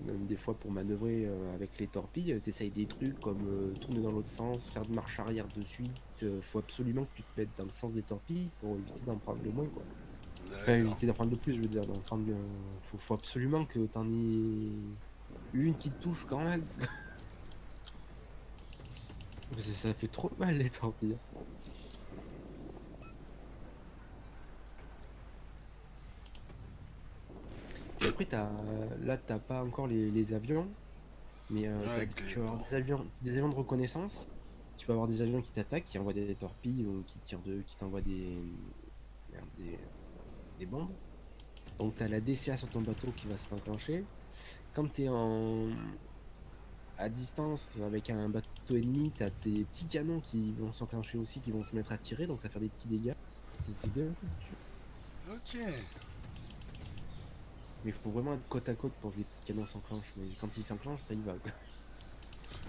A: même des fois, pour manœuvrer avec les torpilles, t'essayes des trucs comme tourner dans l'autre sens, faire de marche arrière de suite. Faut absolument que tu te mettes dans le sens des torpilles pour éviter d'en prendre le moins, quoi. Enfin,
B: D'accord.
A: éviter d'en prendre le plus, je veux dire. Faut absolument que t'en aies une qui te touche quand même. Parce que ça fait trop mal, les torpilles. Puis après, là, t'as pas encore les avions, mais
B: Ouais, avec les
A: tu vas avoir
B: ports.
A: des avions de reconnaissance. Tu peux avoir des avions qui t'attaquent, qui envoient des torpilles ou qui t'envoient merde, des bombes. Donc, t'as la DCA sur ton bateau qui va s'enclencher. Quand t'es à distance avec un bateau ennemi, t'as tes petits canons qui vont s'enclencher aussi, qui vont se mettre à tirer, donc ça va faire des petits dégâts. C'est bien foutu.
B: Ok.
A: Mais il faut vraiment être côte à côte pour que les petits canons s'enclenchent. Mais quand ils s'enclenchent, ça y va, quoi.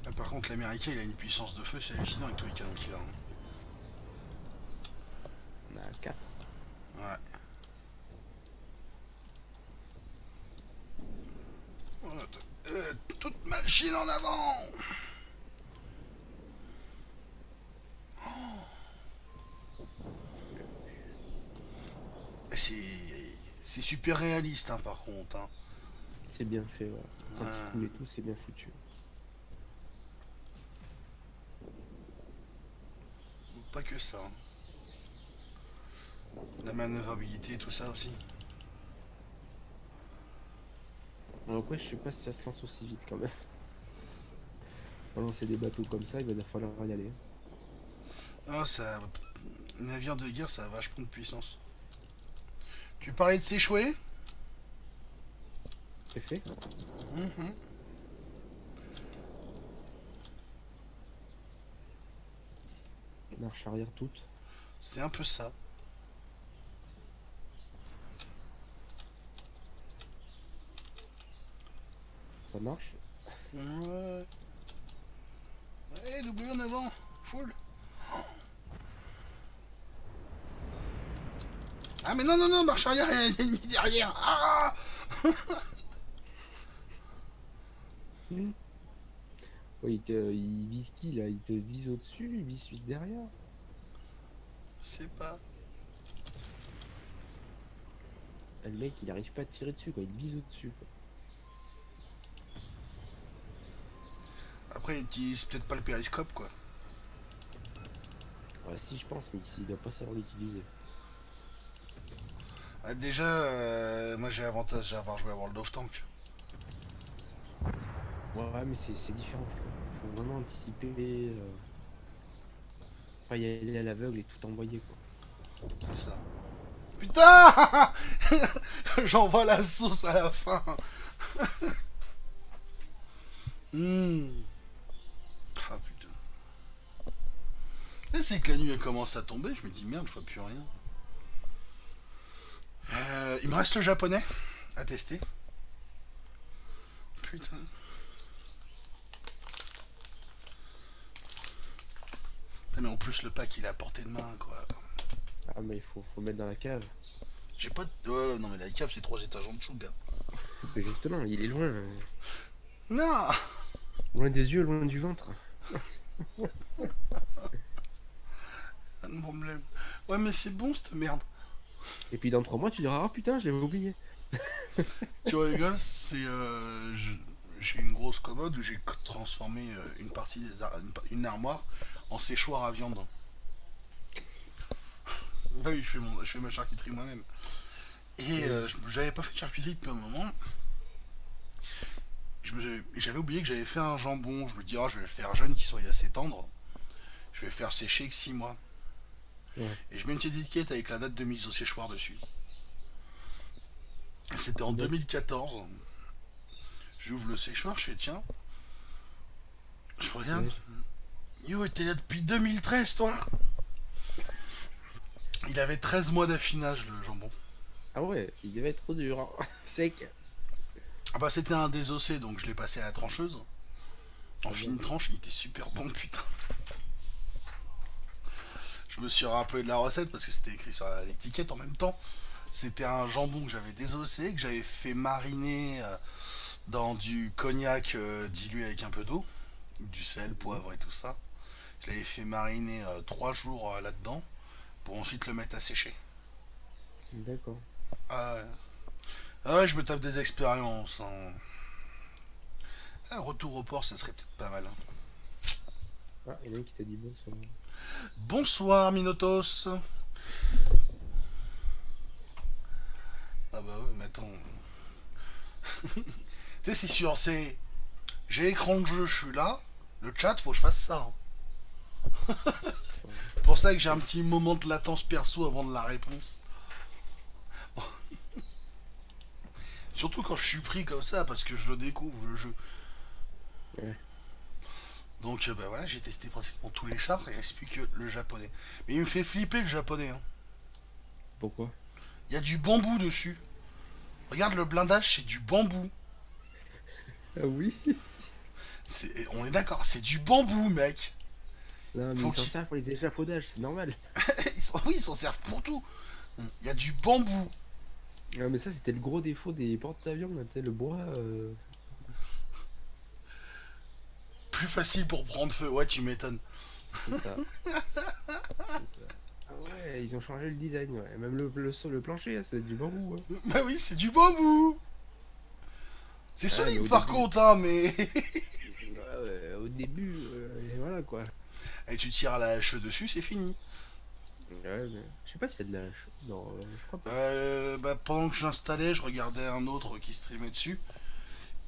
B: Ah, par contre, l'américain, il a une puissance de feu, c'est hallucinant avec tous les canons qu'il a, hein.
A: On a 4.
B: Ouais. Voilà, toute machine en avant. C'est super réaliste, hein, par contre, hein.
A: C'est bien fait, ouais. Quand ils
B: Ouais.
A: coulent et tout, c'est bien foutu.
B: Pas que ça, hein. La manœuvrabilité et tout ça aussi.
A: Alors après, je sais pas si ça se lance aussi vite quand même. Pour lancer des bateaux comme ça, il va falloir y aller.
B: Ah, ça. Navire de guerre, ça a vachement de puissance. Tu parlais de s'échouer.
A: C'est fait.
B: Mhm.
A: Marche arrière toute.
B: C'est un peu ça.
A: Ça marche.
B: Ouais. Ouais, W en avant. Full. Ah, mais non, non, non, marche arrière, il y a un ennemi derrière. Ah.
A: Hmm. Ouais, il vise qui là? Il te vise au-dessus, il vise suite derrière.
B: Je sais pas.
A: Ah, le mec, il arrive pas à tirer dessus, quoi. Il vise au-dessus, quoi.
B: Après, il utilise peut-être pas le périscope, quoi.
A: Ouais, si, je pense, mais il doit pas savoir l'utiliser.
B: Ah, déjà, moi j'ai l'avantage d'avoir joué à World of Tanks.
A: Ouais, mais c'est différent, je trouve. Faut vraiment anticiper, pas y aller à l'aveugle et tout envoyer, quoi.
B: C'est ça. Putain. J'envoie la sauce à la fin. Ah putain. Et c'est que la nuit elle commence à tomber, je me dis merde, je vois plus rien. Il me reste le japonais à tester. Putain. Mais en plus, le pack, il est à portée de main, quoi.
A: Ah, mais il faut mettre dans la cave.
B: J'ai pas de... Ouais, non, mais la cave, c'est 3 étages en dessous, gars.
A: Mais justement, il est loin.
B: Non.
A: Loin des yeux, loin du ventre.
B: Pas de problème. Ouais, mais c'est bon, cette merde.
A: Et puis dans 3 mois, tu diras, ah putain, je l'avais oublié.
B: Tu rigoles, j'ai une grosse commode où j'ai transformé une partie une armoire en séchoir à viande. Bah oui, je fais ma charcuterie moi-même. Et j'avais pas fait de charcuterie depuis un moment. J'avais oublié que j'avais fait un jambon. Je me dis, oh, je vais le faire jeune, qu'il soit assez tendre. Je vais le faire sécher que 6 mois.
A: Ouais.
B: Et je mets une petite étiquette avec la date de mise au séchoir dessus. C'était en
A: Ouais.
B: 2014. J'ouvre le séchoir, je fais tiens. Je regarde.
A: Ouais.
B: Yo, t'es là depuis 2013, toi. Il avait 13 mois d'affinage, le jambon.
A: Ah ouais, il devait être trop dur, hein. Sec.
B: Ah bah, c'était un désossé, donc je l'ai passé à la trancheuse. En
A: Ah bon.
B: fine tranche, il était super bon, putain. Je me suis rappelé de la recette parce que c'était écrit sur l'étiquette en même temps. C'était un jambon que j'avais désossé, que j'avais fait mariner dans du cognac dilué avec un peu d'eau, du sel, poivre et tout ça. Je l'avais fait mariner 3 jours là-dedans pour ensuite le mettre à sécher.
A: D'accord.
B: Ah ouais. Ah ouais, je me tape des expériences, hein. Un retour au port, ça serait peut-être pas mal, hein.
A: Ah, il y en a un qui t'a dit bon, ça va.
B: Bonsoir, Minotos. Ah bah ouais, mais attends. Tu sais, c'est sûr, c'est. J'ai écran de jeu, je suis là. Le chat, faut que je fasse ça, hein.
A: Enfin,
B: C'est pour ça que j'ai un petit moment de latence perso avant de la réponse. Surtout quand je suis pris comme ça, parce que je le découvre, le jeu.
A: ouais.
B: Donc bah voilà, j'ai testé pratiquement tous les chars, il reste plus que le japonais. Mais il me fait flipper le japonais, hein.
A: Pourquoi?
B: Il y a du bambou dessus. Regarde le blindage, c'est du bambou.
A: Ah oui.
B: On est d'accord, c'est du bambou, mec.
A: Non, mais
B: Faut
A: ils s'en
B: qu'il...
A: servent pour les échafaudages, c'est normal.
B: Oui, ils s'en servent pour tout. Il y a du bambou.
A: Ah, mais ça, c'était le gros défaut des porte-avions, là, tu sais, le bois.
B: Plus facile pour prendre feu, ouais, tu m'étonnes.
A: C'est ça. C'est ça. Ah ouais, ils ont changé le design, ouais. Même le plancher, là, c'est du bambou, hein.
B: Bah oui, c'est du bambou. C'est
A: Ah, mais
B: solide
A: au
B: par
A: début.
B: contre, hein, mais...
A: Ouais, ouais, au début, et voilà quoi.
B: Et tu tires à la hache dessus, c'est fini.
A: Ouais, mais je sais pas s'il y a de la. Non, je crois pas.
B: Bah, pendant que j'installais, je regardais un autre qui streamait dessus.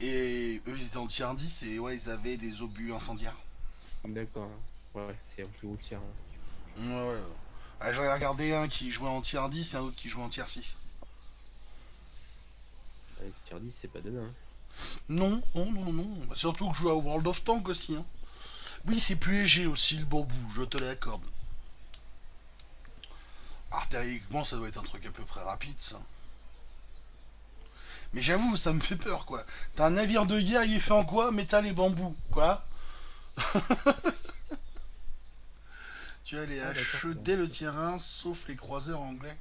B: Et eux, ils étaient en tier 10 et ouais, ils avaient des obus incendiaires.
A: D'accord. Ouais, c'est un plus haut tir, hein.
B: Ouais, ouais. Ah, j'en ai regardé un qui jouait en tier 10 et un autre qui jouait en tier 6.
A: Avec tir 10, c'est pas demain, hein.
B: Non, non, non, non. Bah, surtout que je joue à World of Tanks aussi, hein. Oui, c'est plus léger aussi le bambou, je te l'accorde. Artériquement, ça doit être un truc à peu près rapide, ça. Mais j'avoue, ça me fait peur, quoi. T'as un navire de guerre, il est fait en quoi? Métal et bambou, quoi. Tu as les
A: Ah, d'accord.
B: HE dès le tier 1, sauf les croiseurs anglais.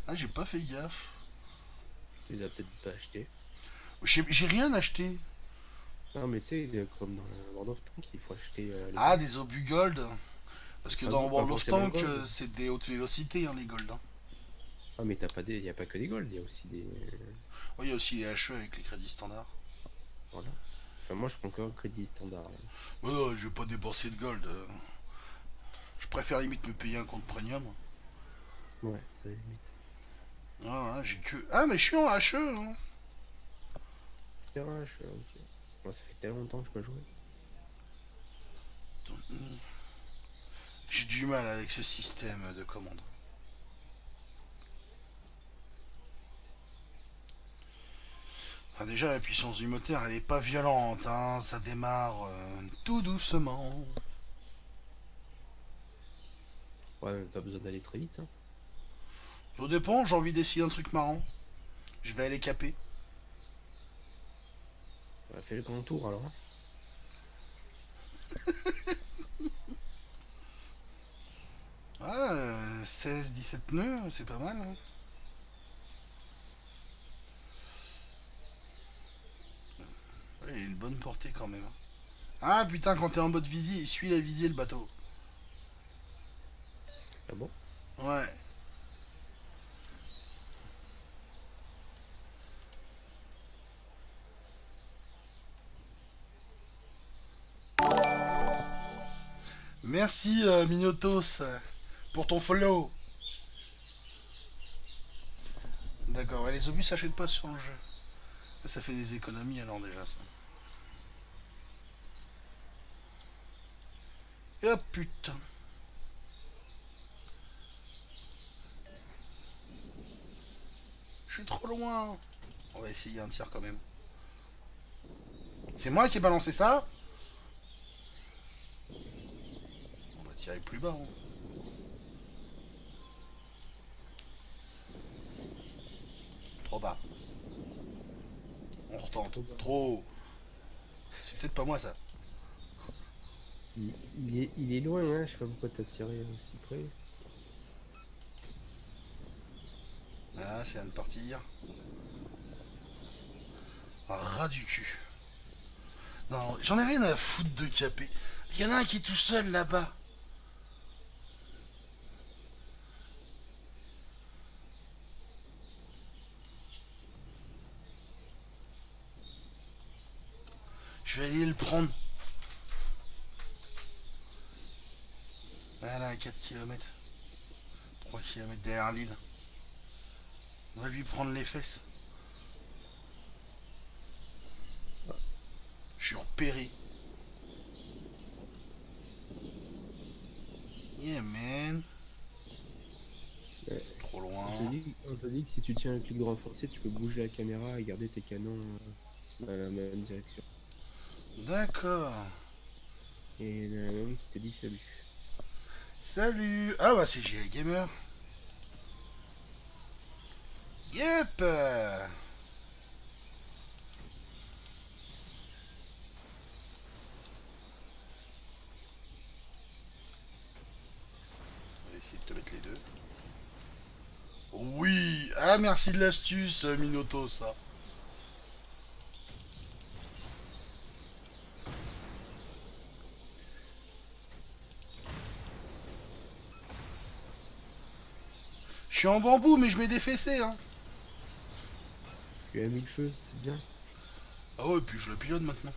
B: Ah, j'ai pas fait gaffe.
A: Tu les as peut-être pas achetés.
B: J'ai rien acheté.
A: Non, mais tu sais, comme dans le World of Tanks, il faut acheter les
B: Ah,
A: gold.
B: des obus gold. Parce que
A: Ah,
B: dans
A: pas
B: World of
A: forcément
B: Tanks,
A: gold.
B: c'est des hautes vélocités, hein, les gold, hein.
A: Ah, mais y a pas que des gold, il y a aussi des.
B: Oui, il y a aussi les HE avec les crédits standards.
A: Voilà. Enfin, moi, je prends que un crédit standard, hein.
B: Oh, non, je vais pas dépenser de gold. Je préfère limite me payer un compte premium.
A: Ouais, à la limite.
B: Ah, j'ai que. Ah, mais je suis en HE, hein.
A: RH, ok. Moi, ça fait tellement longtemps que je peux jouer.
B: J'ai du mal avec ce système de commande. Enfin, déjà, la puissance du moteur, elle est pas violente, hein. Ça démarre tout doucement.
A: Ouais, mais pas besoin d'aller très vite, hein.
B: Ça dépend, j'ai envie d'essayer un truc marrant. Je vais aller caper.
A: Ouais, fais le grand tour alors, hein.
B: Ah, 16-17 nœuds, c'est pas mal. Hein. Ouais, il a une bonne portée quand même. Ah putain, quand t'es en mode visée, il suit la visée le bateau.
A: Ah bon?
B: Ouais. Merci Minotos pour ton follow. D'accord, ouais, les obus s'achètent pas sur le jeu. Ça fait des économies alors déjà ça. Et oh putain. Je suis trop loin. On va essayer un tir quand même. C'est moi qui ai balancé ça. On va tirer plus bas. Hein. Trop bas. On retente. Trop. C'est peut-être pas moi ça.
A: Il est loin, hein, je sais pas pourquoi t'as tiré aussi près.
B: Ah, c'est à de partir. Un rat du cul. Non, j'en ai rien à foutre de caper. Il y en a un qui est tout seul là-bas. Je vais aller le prendre. Voilà, à 4 km. 3 km derrière l'île. On va lui prendre les fesses. Je suis repéré. Yeah man.
A: Ouais.
B: Trop loin.
A: On te dit que si tu tiens un clic droit forcé, tu peux bouger la caméra et garder tes canons dans la même direction.
B: D'accord.
A: Et il y en a même qui te dit salut.
B: Salut. Ah bah c'est GL Gamer. Yep. On va essayer de te mettre les deux. Oui. Ah merci de l'astuce Minoto ça. Je suis en bambou mais je mets des fessées hein.
A: Tu as mis le feu, c'est bien.
B: Ah ouais, et puis je le pilote maintenant.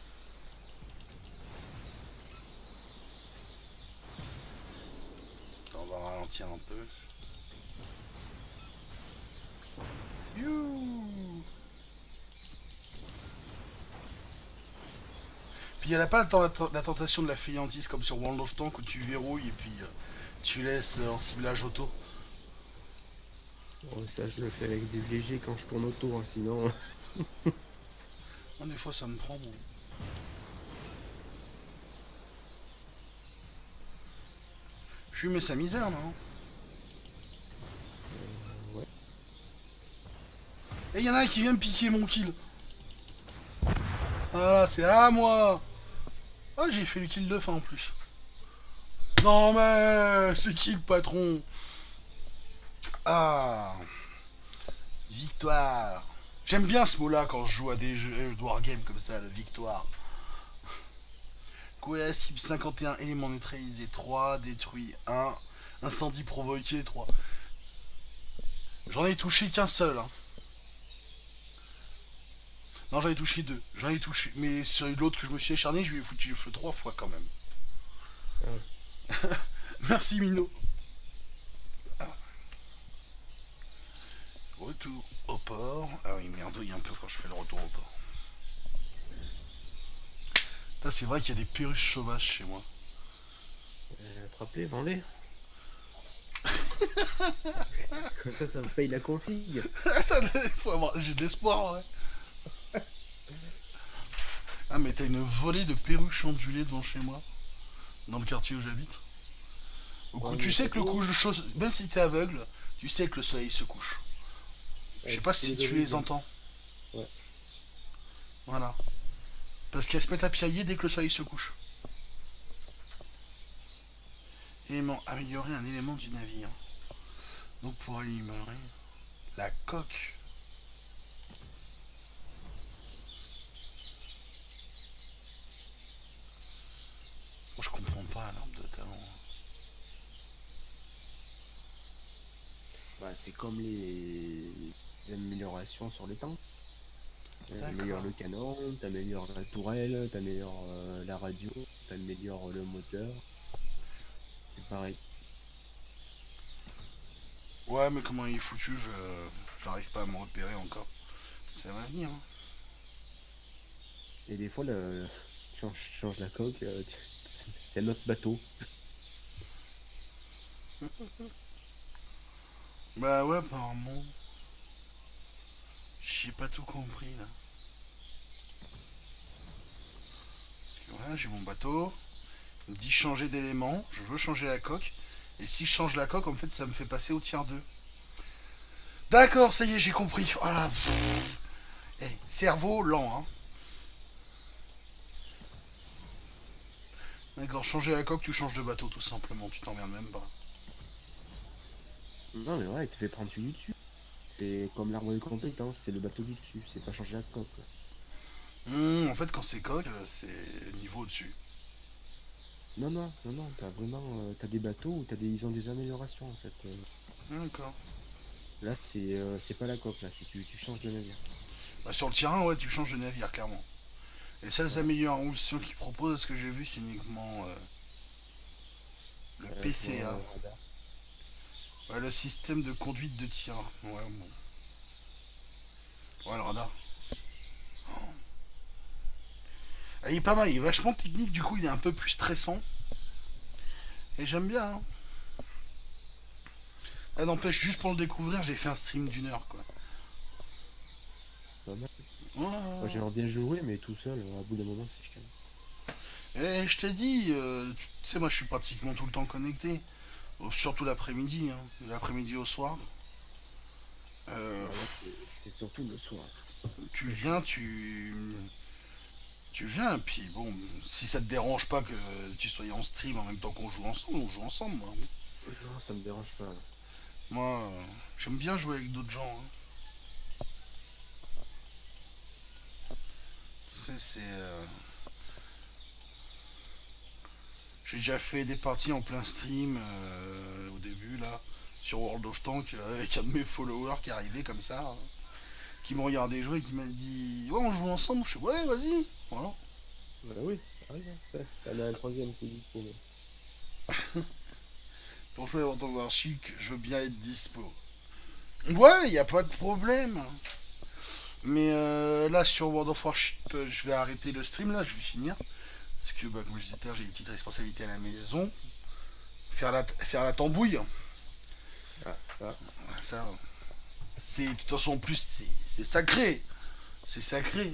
B: Attends, on va ralentir un peu. You. Puis il n'y a pas la tentation de la fainéantise comme sur World of Tanks où tu verrouilles et puis tu laisses en ciblage auto.
A: Bon, ça, je le fais avec des VG quand je tourne autour, hein, sinon.
B: Moi, des fois, ça me prend. Bon. Je lui mets sa misère, non?
A: Ouais.
B: Et il y en a un qui vient me piquer mon kill. Ah, c'est à moi. Ah, j'ai fait le kill de fin en plus. Non, mais c'est qui le patron? Ah, victoire. J'aime bien ce mot-là quand je joue à des jeux de wargame comme ça, le victoire. Coué cible 51 éléments neutralisés 3, détruit 1, incendie provoqué 3. J'en ai touché qu'un seul. Hein. Non, j'en ai touché 2. J'en ai touché. Mais sur l'autre que je me suis acharné, je lui ai foutu le feu 3 fois quand même.
A: Ah.
B: Merci Mino. Ah. Retour au port. Ah oui, merdouille un peu quand je fais le retour au port. C'est vrai qu'il y a des perruches sauvages chez moi.
A: Attrape-les, vends-les. Comme ça me paye la config.
B: Faut avoir... J'ai de l'espoir, ouais. Ah, mais t'as une volée de perruches ondulées devant chez moi. Dans le quartier où j'habite. Au coup, tu sais que le couche de choses, même si t'es aveugle, tu sais que le soleil se couche. Je sais pas si tu les entends.
A: Ouais.
B: Voilà. Parce qu'elles se mettent à piailler dès que le soleil se couche. Élément, améliorer un élément du navire. Donc pour améliorer la coque. Moi, je comprends pas l'arbre de talent.
A: Bah, c'est comme les améliorations sur les tanks. T'améliores
B: D'accord.
A: le canon, t'améliores la tourelle, t'améliores la radio, t'améliores le moteur. C'est pareil.
B: Ouais, mais comment il est foutu, j'arrive pas à me repérer encore. Ça va venir. Hein.
A: Et des fois, tu changes la coque, c'est un autre bateau.
B: Bah ouais, apparemment. J'ai pas tout compris là. Parce que voilà, j'ai mon bateau. Il me dit changer d'élément. Je veux changer la coque. Et si je change la coque, en fait, ça me fait passer au tiers 2. D'accord, ça y est, j'ai compris. Voilà. Eh, cerveau lent, hein. D'accord, changer la coque, tu changes de bateau tout simplement. Tu t'emmerdes même pas.
A: Non, mais ouais, il te fait prendre du dessus. C'est comme l'arbre de compétence, c'est le bateau du dessus, c'est pas changer la coque, quoi.
B: En fait, quand c'est coque, c'est niveau au-dessus.
A: Non, non, non, non, t'as vraiment t'as des bateaux où ils ont des améliorations en fait.
B: D'accord.
A: Là, c'est pas la coque, là, tu changes de navire.
B: Bah, sur le terrain, ouais, tu changes de navire, clairement. Les seules
A: Ouais.
B: améliorations qu'ils proposent, ce que j'ai vu, c'est uniquement le
A: Sur
B: PCA.
A: radar.
B: Ouais, le système de conduite de tir. Ouais, bon. Ouais, le radar. Ah, il est pas mal, il est vachement technique, du coup, il est un peu plus stressant. Et j'aime bien, hein. Ah, n'empêche, juste pour le découvrir, j'ai fait un stream d'une heure, quoi.
A: Pas mal.
B: Ouais,
A: Moi,
B: ouais,
A: j'aimerais bien jouer, mais tout seul, à bout d'un moment, c'est chiant.
B: ouais. Et je t'ai dit, tu sais, moi, je suis pratiquement tout le temps connecté. Surtout l'après-midi, hein. L'après-midi au soir. Euh,
A: Ouais, là, c'est surtout le soir.
B: Tu viens, tu viens, et puis bon, si ça te dérange pas que tu sois en stream en même temps qu'on joue ensemble, on joue ensemble, moi.
A: Non, ça me dérange pas.
B: Moi, j'aime bien jouer avec d'autres gens. Hein. C'est. J'ai déjà fait des parties en plein stream au début, là, sur World of Tanks, avec un de mes followers qui arrivait comme ça, hein, qui me regardait jouer et qui m'a dit ouais, on joue ensemble. Je suis ouais, vas-y. Voilà.
A: Bah oui, ça arrive, hein. T'en as un troisième qui est dispo.
B: Pour jouer en tant que Warchic, je veux bien être dispo. Ouais, y a pas de problème. Mais là, sur World of Warship, je vais arrêter le stream, là, je vais finir. Parce que, bah, comme je disais tout à l'heure, j'ai une petite responsabilité à la maison. Faire la tambouille.
A: Ah, ça.
B: Ça, c'est, de toute façon, en plus, c'est sacré. C'est sacré.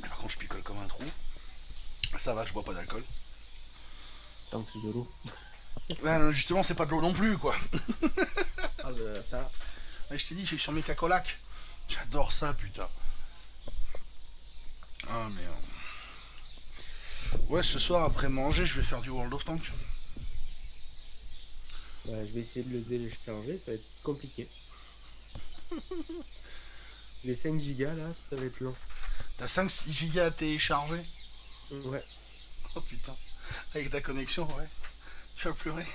B: Par contre, je picole comme un trou. Ça va, je bois pas d'alcool.
A: Tant que c'est de l'eau.
B: Là, justement, c'est pas de l'eau non plus, quoi.
A: Ah, bah, ça.
B: Ouais, je t'ai dit, j'ai sur mes cacolacs. J'adore ça, putain. Ah, merde. Ouais, ce soir, après manger, je vais faire du World of Tanks.
A: Ouais, je vais essayer de le télécharger, ça va être compliqué. Les 5 gigas là, ça va être long.
B: T'as 5-6 gigas à télécharger.
A: Ouais.
B: Oh putain. Avec ta connexion, ouais. Tu vas pleurer.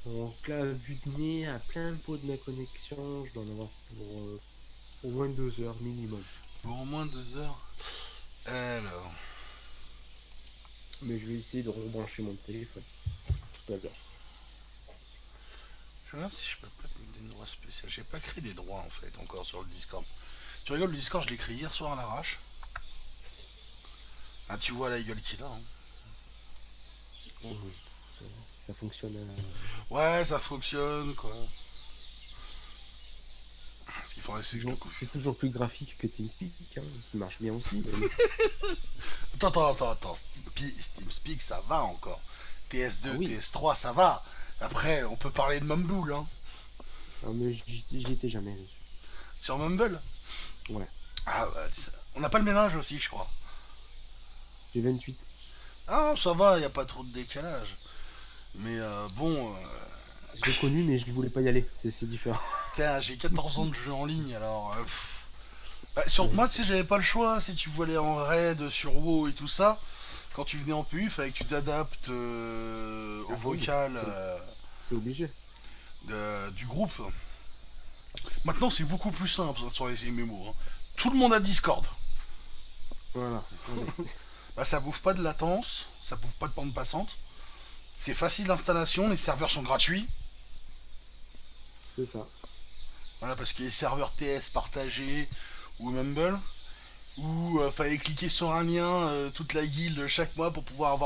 A: Donc là, vu de nez, à plein pot de ma connexion, je dois en avoir pour au moins 2 heures minimum.
B: Pour au moins 2 heures. Alors.
A: Mais je vais essayer de rebrancher mon téléphone tout à l'heure.
B: Je vais voir si je peux pas te mettre des droits spéciaux. J'ai pas créé des droits en fait encore sur le Discord. Tu rigoles, le Discord, je l'ai créé hier soir à l'arrache. Ah, tu vois la gueule qu'il a. Hein.
A: Mhm. Ça, ça fonctionne.
B: Ouais, ça fonctionne quoi. Ce qu'il faudrait, c'est que je le confie.
A: C'est toujours plus graphique que TeamSpeak, hein, qui marche bien aussi.
B: Attends. TeamSpeak, ça va encore.
A: Ah
B: TS2,
A: oui.
B: TS3, ça va. Après, on peut parler de Mumble, hein.
A: Ah, mais j'y étais jamais dessus.
B: Sur Mumble.
A: Ouais.
B: Ah, bah, on n'a pas le même âge aussi, je crois.
A: J'ai 28.
B: Ah, ça va, y a pas trop de décalage. Mais bon,
A: Je l'ai connu, mais je voulais pas y aller. C'est différent.
B: tiens, j'ai 14 ans de jeu en ligne, alors... Bah, sur
A: Ouais,
B: moi, tu sais, j'avais pas le choix. Si tu voulais en raid sur WoW et tout ça, quand tu venais en PU, fallait que tu t'adaptes au
A: ah oui,
B: vocal
A: c'est obligé.
B: du groupe. Maintenant, c'est beaucoup plus simple sur les MMO, hein. Tout le monde a Discord.
A: Voilà.
B: Bah, ça bouffe pas de latence, ça bouffe pas de bande passante. C'est facile d'installation, les serveurs sont gratuits.
A: C'est ça.
B: Voilà, parce qu'il y a les serveurs TS partagés ou Mumble, où fallait cliquer sur un lien toute la guilde chaque mois pour pouvoir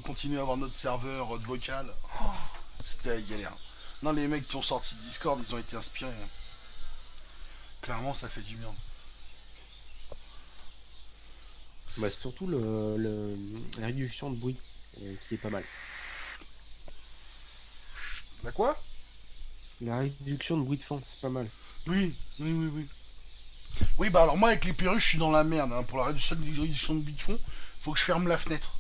B: continuer à avoir notre serveur de vocal. Oh, c'était la galère. Non, les mecs qui ont sorti Discord, ils ont été inspirés, hein. Clairement, ça fait du bien.
A: Bah, surtout la réduction de bruit qui est pas mal.
B: Bah quoi?
A: La réduction de bruit de fond, c'est pas mal.
B: Oui, oui, oui, oui. Oui, bah alors moi, avec les perruches, je suis dans la merde, hein. Pour la réduction de bruit de fond, faut que je ferme la fenêtre.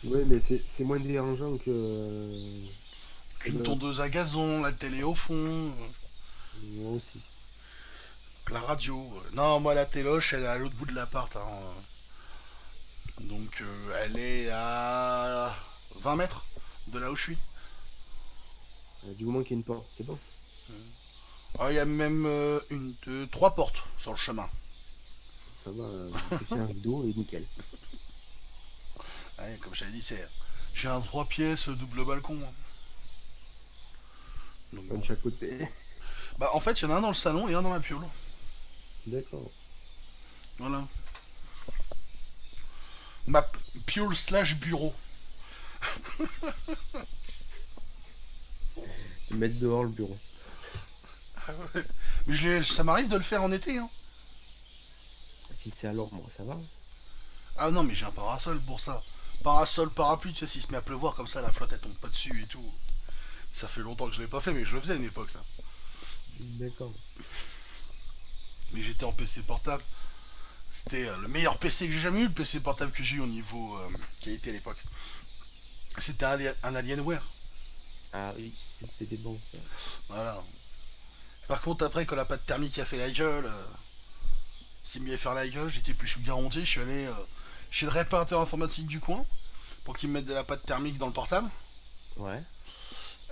A: Ouais, mais c'est moins dérangeant que
B: Qu'une tondeuse à gazon, la télé au fond,
A: moi aussi.
B: la radio. Non, moi, la téloche, elle est à l'autre bout de l'appart, hein. Donc, elle est à 20 mètres de là où je suis.
A: Du moment qu'il y a une porte, c'est bon.
B: Ah, il y a même une, deux, trois portes sur le chemin.
A: Ça va, c'est un rideau et nickel.
B: Ouais, comme je t'avais dit, j'ai un 3 pièces double balcon, hein. Donc
A: Un
B: bon.
A: de chaque côté.
B: Bah, en fait, il y en a un dans le salon et un dans ma piole.
A: D'accord.
B: Voilà. Ma piole slash bureau.
A: Mettre dehors le bureau.
B: Mais ça m'arrive de le faire en été, hein.
A: Si c'est à l'ombre, ça va.
B: Ah non, mais j'ai un parasol pour ça. Parasol, parapluie, tu sais, s'il se met à pleuvoir comme ça, la flotte elle tombe pas dessus et tout. Ça fait longtemps que je l'ai pas fait, mais je le faisais à une époque, ça.
A: D'accord.
B: Mais j'étais en PC portable. C'était le meilleur PC que j'ai jamais eu, le PC portable que j'ai eu au niveau qualité à l'époque. C'était un Alienware.
A: Ah oui, c'était bon ça.
B: Voilà. Par contre, après, quand la pâte thermique a fait la gueule, s'est mis à faire la gueule, j'étais plus sous garantie. Je suis allé chez le réparateur informatique du coin pour qu'il me mette de la pâte thermique dans le portable.
A: Ouais.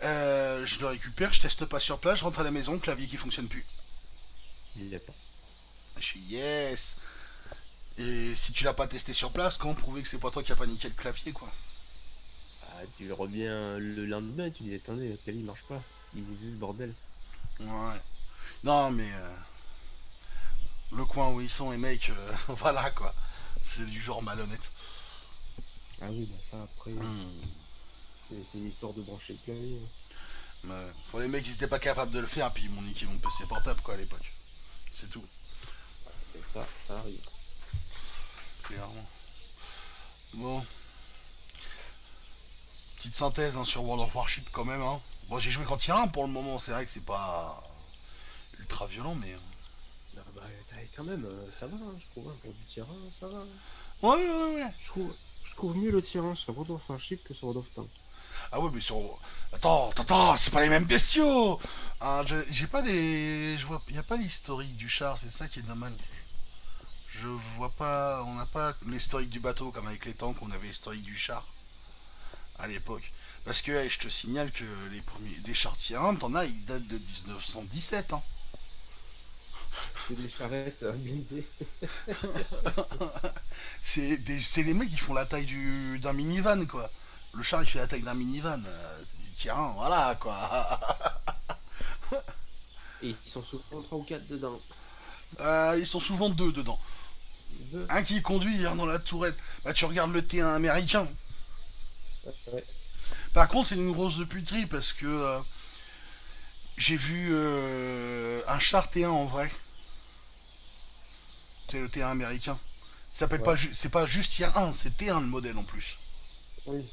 B: Je le récupère, je teste pas sur place, je rentre à la maison, clavier qui fonctionne plus.
A: Il est pas.
B: Je suis yes. Et si tu l'as pas testé sur place, comment prouver que c'est pas toi qui a paniqué le clavier, quoi?
A: Ah, tu reviens le lendemain et tu dis attendez, le clavier il marche pas. Ils disent ce bordel.
B: Ouais. Non, mais le coin où ils sont, les mecs, voilà, quoi. C'est du genre malhonnête.
A: Ah oui, bah ça après,
B: Hmm.
A: c'est une histoire de brancher le clavier.
B: Faut les mecs, ils étaient pas capables de le faire, puis ils m'ont niqué mon PC portable, quoi, à l'époque. C'est tout,
A: Et ça arrive.
B: clairement. Bon, petite synthèse hein, sur World of Warship quand même, hein. Bon, j'ai joué qu'en tir 1 pour le moment, c'est vrai que c'est pas ultra violent, mais.
A: Ah bah quand même, ça va, hein, je trouve, hein, pour du tir 1, ça va.
B: Ouais, ouais, ouais.
A: Je trouve mieux le tir 1 sur World of Warship que sur World of Tanks.
B: Ah ouais, mais sur. Attends, c'est pas les mêmes bestiaux. Ah, j'ai pas les. Je vois. Y a pas l'historique du char, c'est ça qui est dommage. Je vois pas. On n'a pas l'historique du bateau comme avec les tanks, on avait l'historique du char à l'époque. Parce que hey, je te signale que les chars tiers 1, t'en as, ils datent de 1917, hein.
A: C'est des charrettes blindées.
B: C'est les mecs qui font la taille d'un minivan, quoi. Le char, il fait la taille d'un minivan. C'est du tiers 1, voilà, quoi.
A: Et ils sont souvent 3 ou 4 dedans.
B: Ils sont souvent deux dedans.
A: Deux.
B: Un qui conduit, un dans la tourelle. Bah, tu regardes le T1 américain.
A: Ouais.
B: Par contre, c'est une grosse de puterie parce que j'ai vu un char T1 en vrai. C'est le T1 américain. Ça s'appelle pas,
A: Ouais.
B: c'est pas juste tier 1, c'est T1 le modèle en plus.
A: Oui.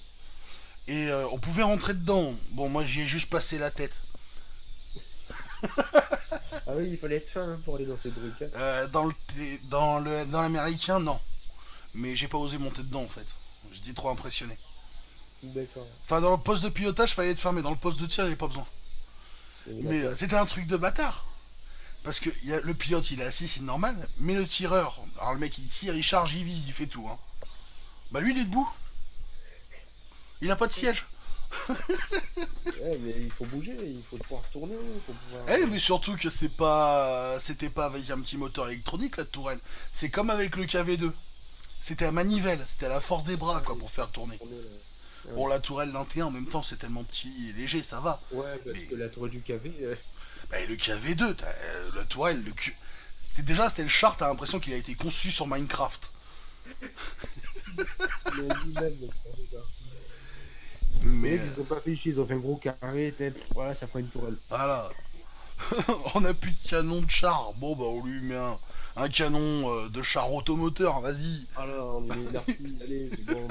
B: Et on pouvait rentrer dedans. Bon, moi j'y ai juste passé la tête.
A: Ah oui, il fallait être fin hein, pour aller dans ces trucs. Hein.
B: Dans l'américain, non. Mais j'ai pas osé monter dedans en fait. J'étais trop impressionné.
A: D'accord.
B: Enfin, dans le poste de pilotage, fallait être fermé. Dans le poste de tir, il n'y avait pas besoin.
A: Il y avait la
B: Mais
A: place.
B: c'était un truc de bâtard. Parce que le pilote, il est assis, c'est normal. Mais le tireur, alors le mec, il tire, il charge, il vise, il fait tout. Hein. Bah lui, il est debout. Il a pas de siège.
A: Ouais, mais il faut bouger, il faut pouvoir tourner, il faut pouvoir.
B: Eh, mais surtout que c'était pas avec un petit moteur électronique, la tourelle. C'est comme avec le KV2. C'était à manivelle, c'était à la force des bras,
A: Ah,
B: quoi,
A: oui,
B: pour faire tourner.
A: tourner, là.
B: Bon,
A: Ouais.
B: la tourelle d'un T1, en même temps, c'est tellement petit et léger, ça va.
A: Ouais, parce
B: Mais
A: que la tour du café.
B: bah, le KV2, la tourelle, c'est le char, t'as l'impression qu'il a été conçu sur Minecraft.
A: Il est lui-même, le truc, hein. Les
B: Mais
A: mecs, ils sont pas fait chier, ils ont fait un gros carré, voilà, ça prend une tourelle.
B: voilà, on a plus de canon de char. Bon, bah, on lui met un canon de char automoteur, vas-y.
A: Alors, on lui met l'artille, allez, c'est bon.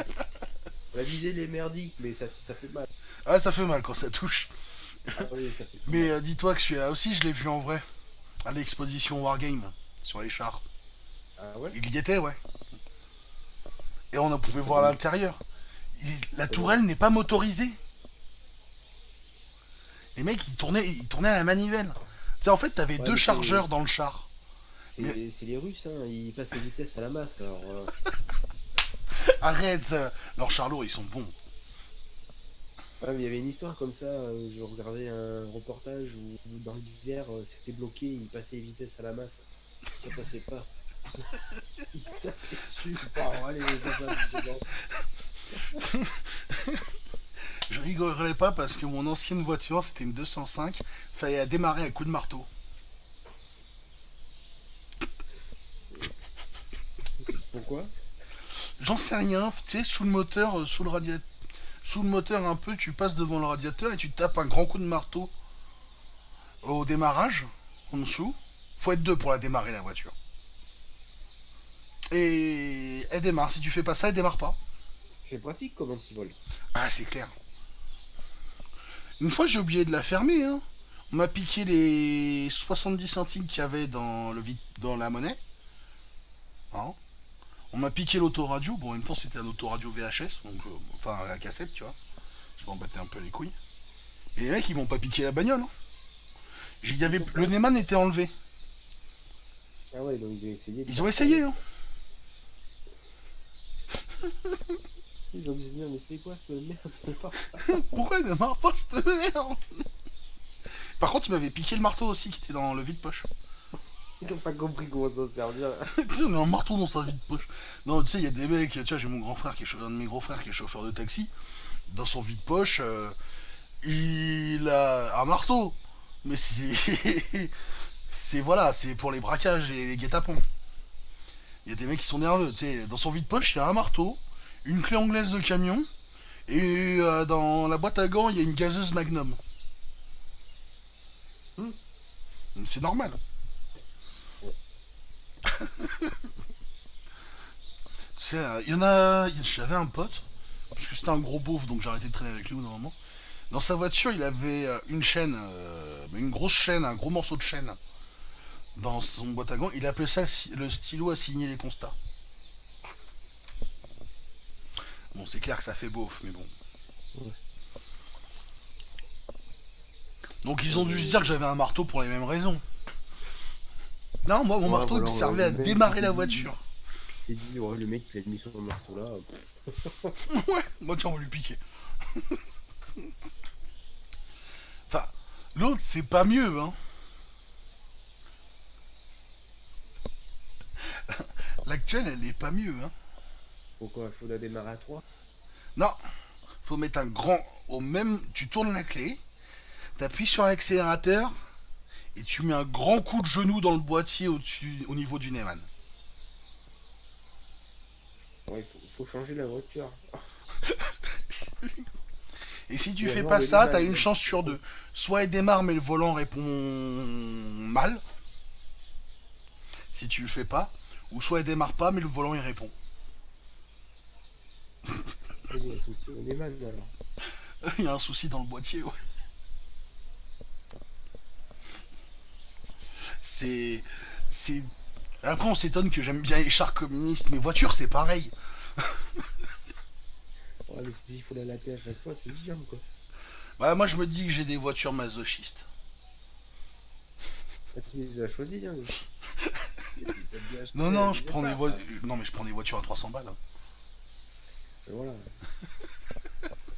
A: On a visé les merdiques, mais ça fait mal.
B: Ah, ça fait mal quand ça touche.
A: Ah oui, ça fait
B: Mais
A: mal.
B: dis-toi que celui-là aussi, je l'ai vu en vrai. À l'exposition Wargame, sur les chars.
A: Ah ouais?
B: Il y était, ouais. Et on a pouvait
A: Ça
B: voir
A: donne-
B: l'intérieur. La
A: ça donne-
B: tourelle n'est pas motorisée. Les mecs, ils tournaient à la manivelle. Tu sais, en fait, t'avais
A: Ouais,
B: deux
A: mais
B: chargeurs dans le char. Mais
A: c'est les Russes, hein, ils passent les vitesses à la masse. Alors,
B: arrête, leurs chars lourds, ils sont bons.
A: ouais, mais il y avait une histoire comme ça, je regardais un reportage où dans l'hiver, c'était bloqué, ils passaient les vitesses à la masse. Ça passait pas. Ils se tapaient dessus. Bon, allez, ça passe, c'est bon.
B: Je rigolerais pas parce que mon ancienne voiture, c'était une 205, fallait la démarrer à coups de marteau.
A: Pourquoi?
B: J'en sais rien, tu sais, sous le moteur, sous le radiateur. Sous le moteur un peu, tu passes devant le radiateur et tu tapes un grand coup de marteau au démarrage, en dessous. Faut être deux pour la démarrer la voiture. Et elle démarre. Si tu fais pas ça, elle démarre pas.
A: C'est pratique comme antivol.
B: Ah, c'est clair. Une fois, j'ai oublié de la fermer. Hein. On m'a piqué les 70 centimes qu'il y avait dans la monnaie. Hein. On m'a piqué l'autoradio. Bon, en même temps, c'était un autoradio VHS, donc enfin la cassette, tu vois. Je m'en battais un peu les couilles. Et les mecs, ils m'ont pas piqué la bagnole. Hein. Le Neyman était enlevé.
A: Ah ouais, donc ils ont essayé.
B: Ils ont essayé. Hein.
A: Ils ont dit, non, mais c'est quoi cette merde? C'est pas-
B: Pourquoi il démarre pas cette merde? Par contre, il m'avait piqué le marteau aussi qui était dans le vide-poche.
A: Ils ont pas compris comment s'en servir.
B: Tu sais, on a un marteau dans sa vide-poche. Non, tu sais, il y a des mecs, tu vois, j'ai mon grand frère, un de mes gros frères qui est chauffeur de taxi. Dans son vide-poche, il a un marteau. Mais c'est. C'est voilà, c'est pour les braquages et les guet-apens. Il y a des mecs qui sont nerveux, tu sais. Dans son vide-poche, il y a un marteau, une clé anglaise de camion, et dans la boîte à gants, il y a une gazeuse Magnum.
A: Hmm.
B: C'est normal. C'est, il y en a. J'avais un pote, parce que c'était un gros beauf, donc j'ai arrêté de traîner avec lui au moment. Dans sa voiture, il avait une chaîne, une grosse chaîne, un gros morceau de chaîne dans son boîte à gants. Il appelait ça le stylo à signer les constats. Bon, c'est clair que ça fait beauf, mais bon.
A: Ouais.
B: Donc ils ont dû se dire que j'avais un marteau pour les mêmes raisons. Non, moi, mon marteau, il me servait à démarrer la voiture.
A: Il s'est dit, ouais, le mec qui a mis son marteau là.
B: Ouais, moi, tiens, on va lui piquer. Enfin, l'autre, c'est pas mieux, hein. L'actuelle, elle est pas mieux, hein.
A: Pourquoi il faut la démarrer à 3?
B: Non, faut mettre un grand au même. Tu tournes la clé, t'appuies sur l'accélérateur et tu mets un grand coup de genou dans le boîtier au niveau du Neyman.
A: Ouais, faut changer la voiture.
B: Et si tu
A: Et
B: fais
A: alors,
B: pas
A: le
B: ça,
A: Neyman,
B: t'as une chance sur deux. Soit elle démarre mais le volant répond mal. Si tu le fais pas. Ou soit elle démarre pas mais le volant il répond.
A: il y a un souci au Neyman alors.
B: Il y a un souci dans le boîtier, ouais. C'est. C'est. Après, on s'étonne que j'aime bien les chars communistes. Mes voitures, c'est pareil.
A: Ouais, mais s'il faut la latter à chaque fois, c'est chiant, quoi.
B: Bah, moi, je me dis que j'ai des voitures masochistes.
A: Ah, tu les as choisis, hein. T'as bien acheté
B: Non, non,
A: dès
B: je
A: le
B: prends des
A: départ,
B: voitures.
A: hein.
B: Non, mais je prends des voitures à 300 balles, hein.
A: Et voilà.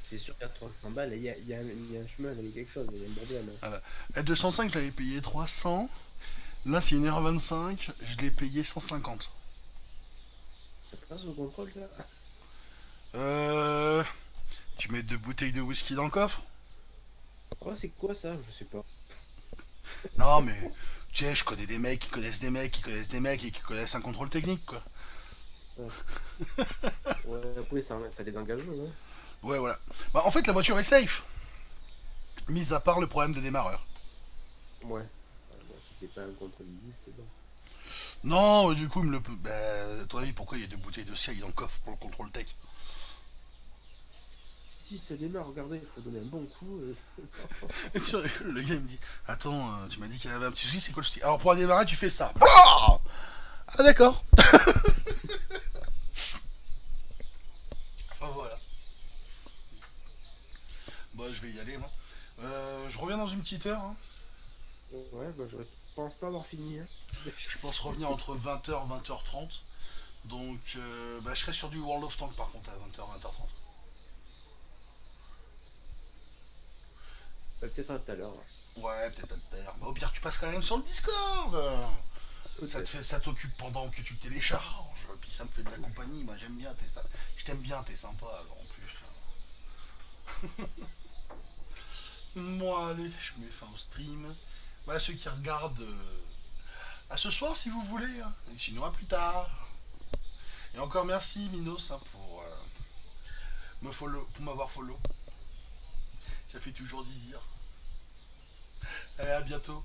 A: C'est sûr qu'à 300 balles, il y a un chemin, il y a quelque chose, il y a un problème, hein.
B: Voilà. La 205, je l'avais payé 300. Là, c'est une R25, je l'ai payé 150.
A: Ça passe au contrôle, ça?
B: Euh. Tu mets 2 bouteilles de whisky dans le coffre?
A: Oh, c'est quoi ça? Je sais pas.
B: Non, mais. Tu sais, je connais des mecs qui connaissent des mecs qui connaissent des mecs et qui connaissent un contrôle technique, quoi.
A: Ouais, ouais, après, ça les engage, hein.
B: Ouais, voilà. Bah, en fait, la voiture est safe. Mis à part le problème de démarreur.
A: Ouais. Bon, si c'est pas un contre-visite, c'est bon.
B: Non, du coup, il me le peut. Bah, à ton avis, pourquoi il y a 2 bouteilles de Ciel dans le coffre pour le contrôle tech?
A: Si ça démarre, regardez, il faut donner un bon coup.
B: Et le gars il me dit: Attends, tu m'as dit qu'il y avait un petit souci, c'est quoi le souci? Alors pour démarrer, tu fais ça. Blah. Ah, d'accord. Enfin voilà. Bon, je vais y aller, moi. Je reviens dans une petite heure, hein.
A: Ouais, bah je pense pas avoir fini, hein.
B: Je pense revenir entre 20h et 20h30. Donc, bah, je serai sur du World of Tanks par contre à 20h, 20h30.
A: Peut-être à tout à l'heure.
B: Ouais, peut-être à tout à l'heure. Bah, au pire, tu passes quand même sur le Discord.
A: Peut-être.
B: Ça t'occupe pendant que tu le télécharges. Puis ça me fait de la compagnie. Moi, j'aime bien. Je t'aime bien, t'es sympa alors, en plus. Moi, allez, je mets fin au stream. Bah, ceux qui regardent, à ce soir si vous voulez, hein. Et sinon à plus tard. Et encore merci Minos, hein, pour m'avoir follow. Ça fait toujours zizir. Allez, à bientôt.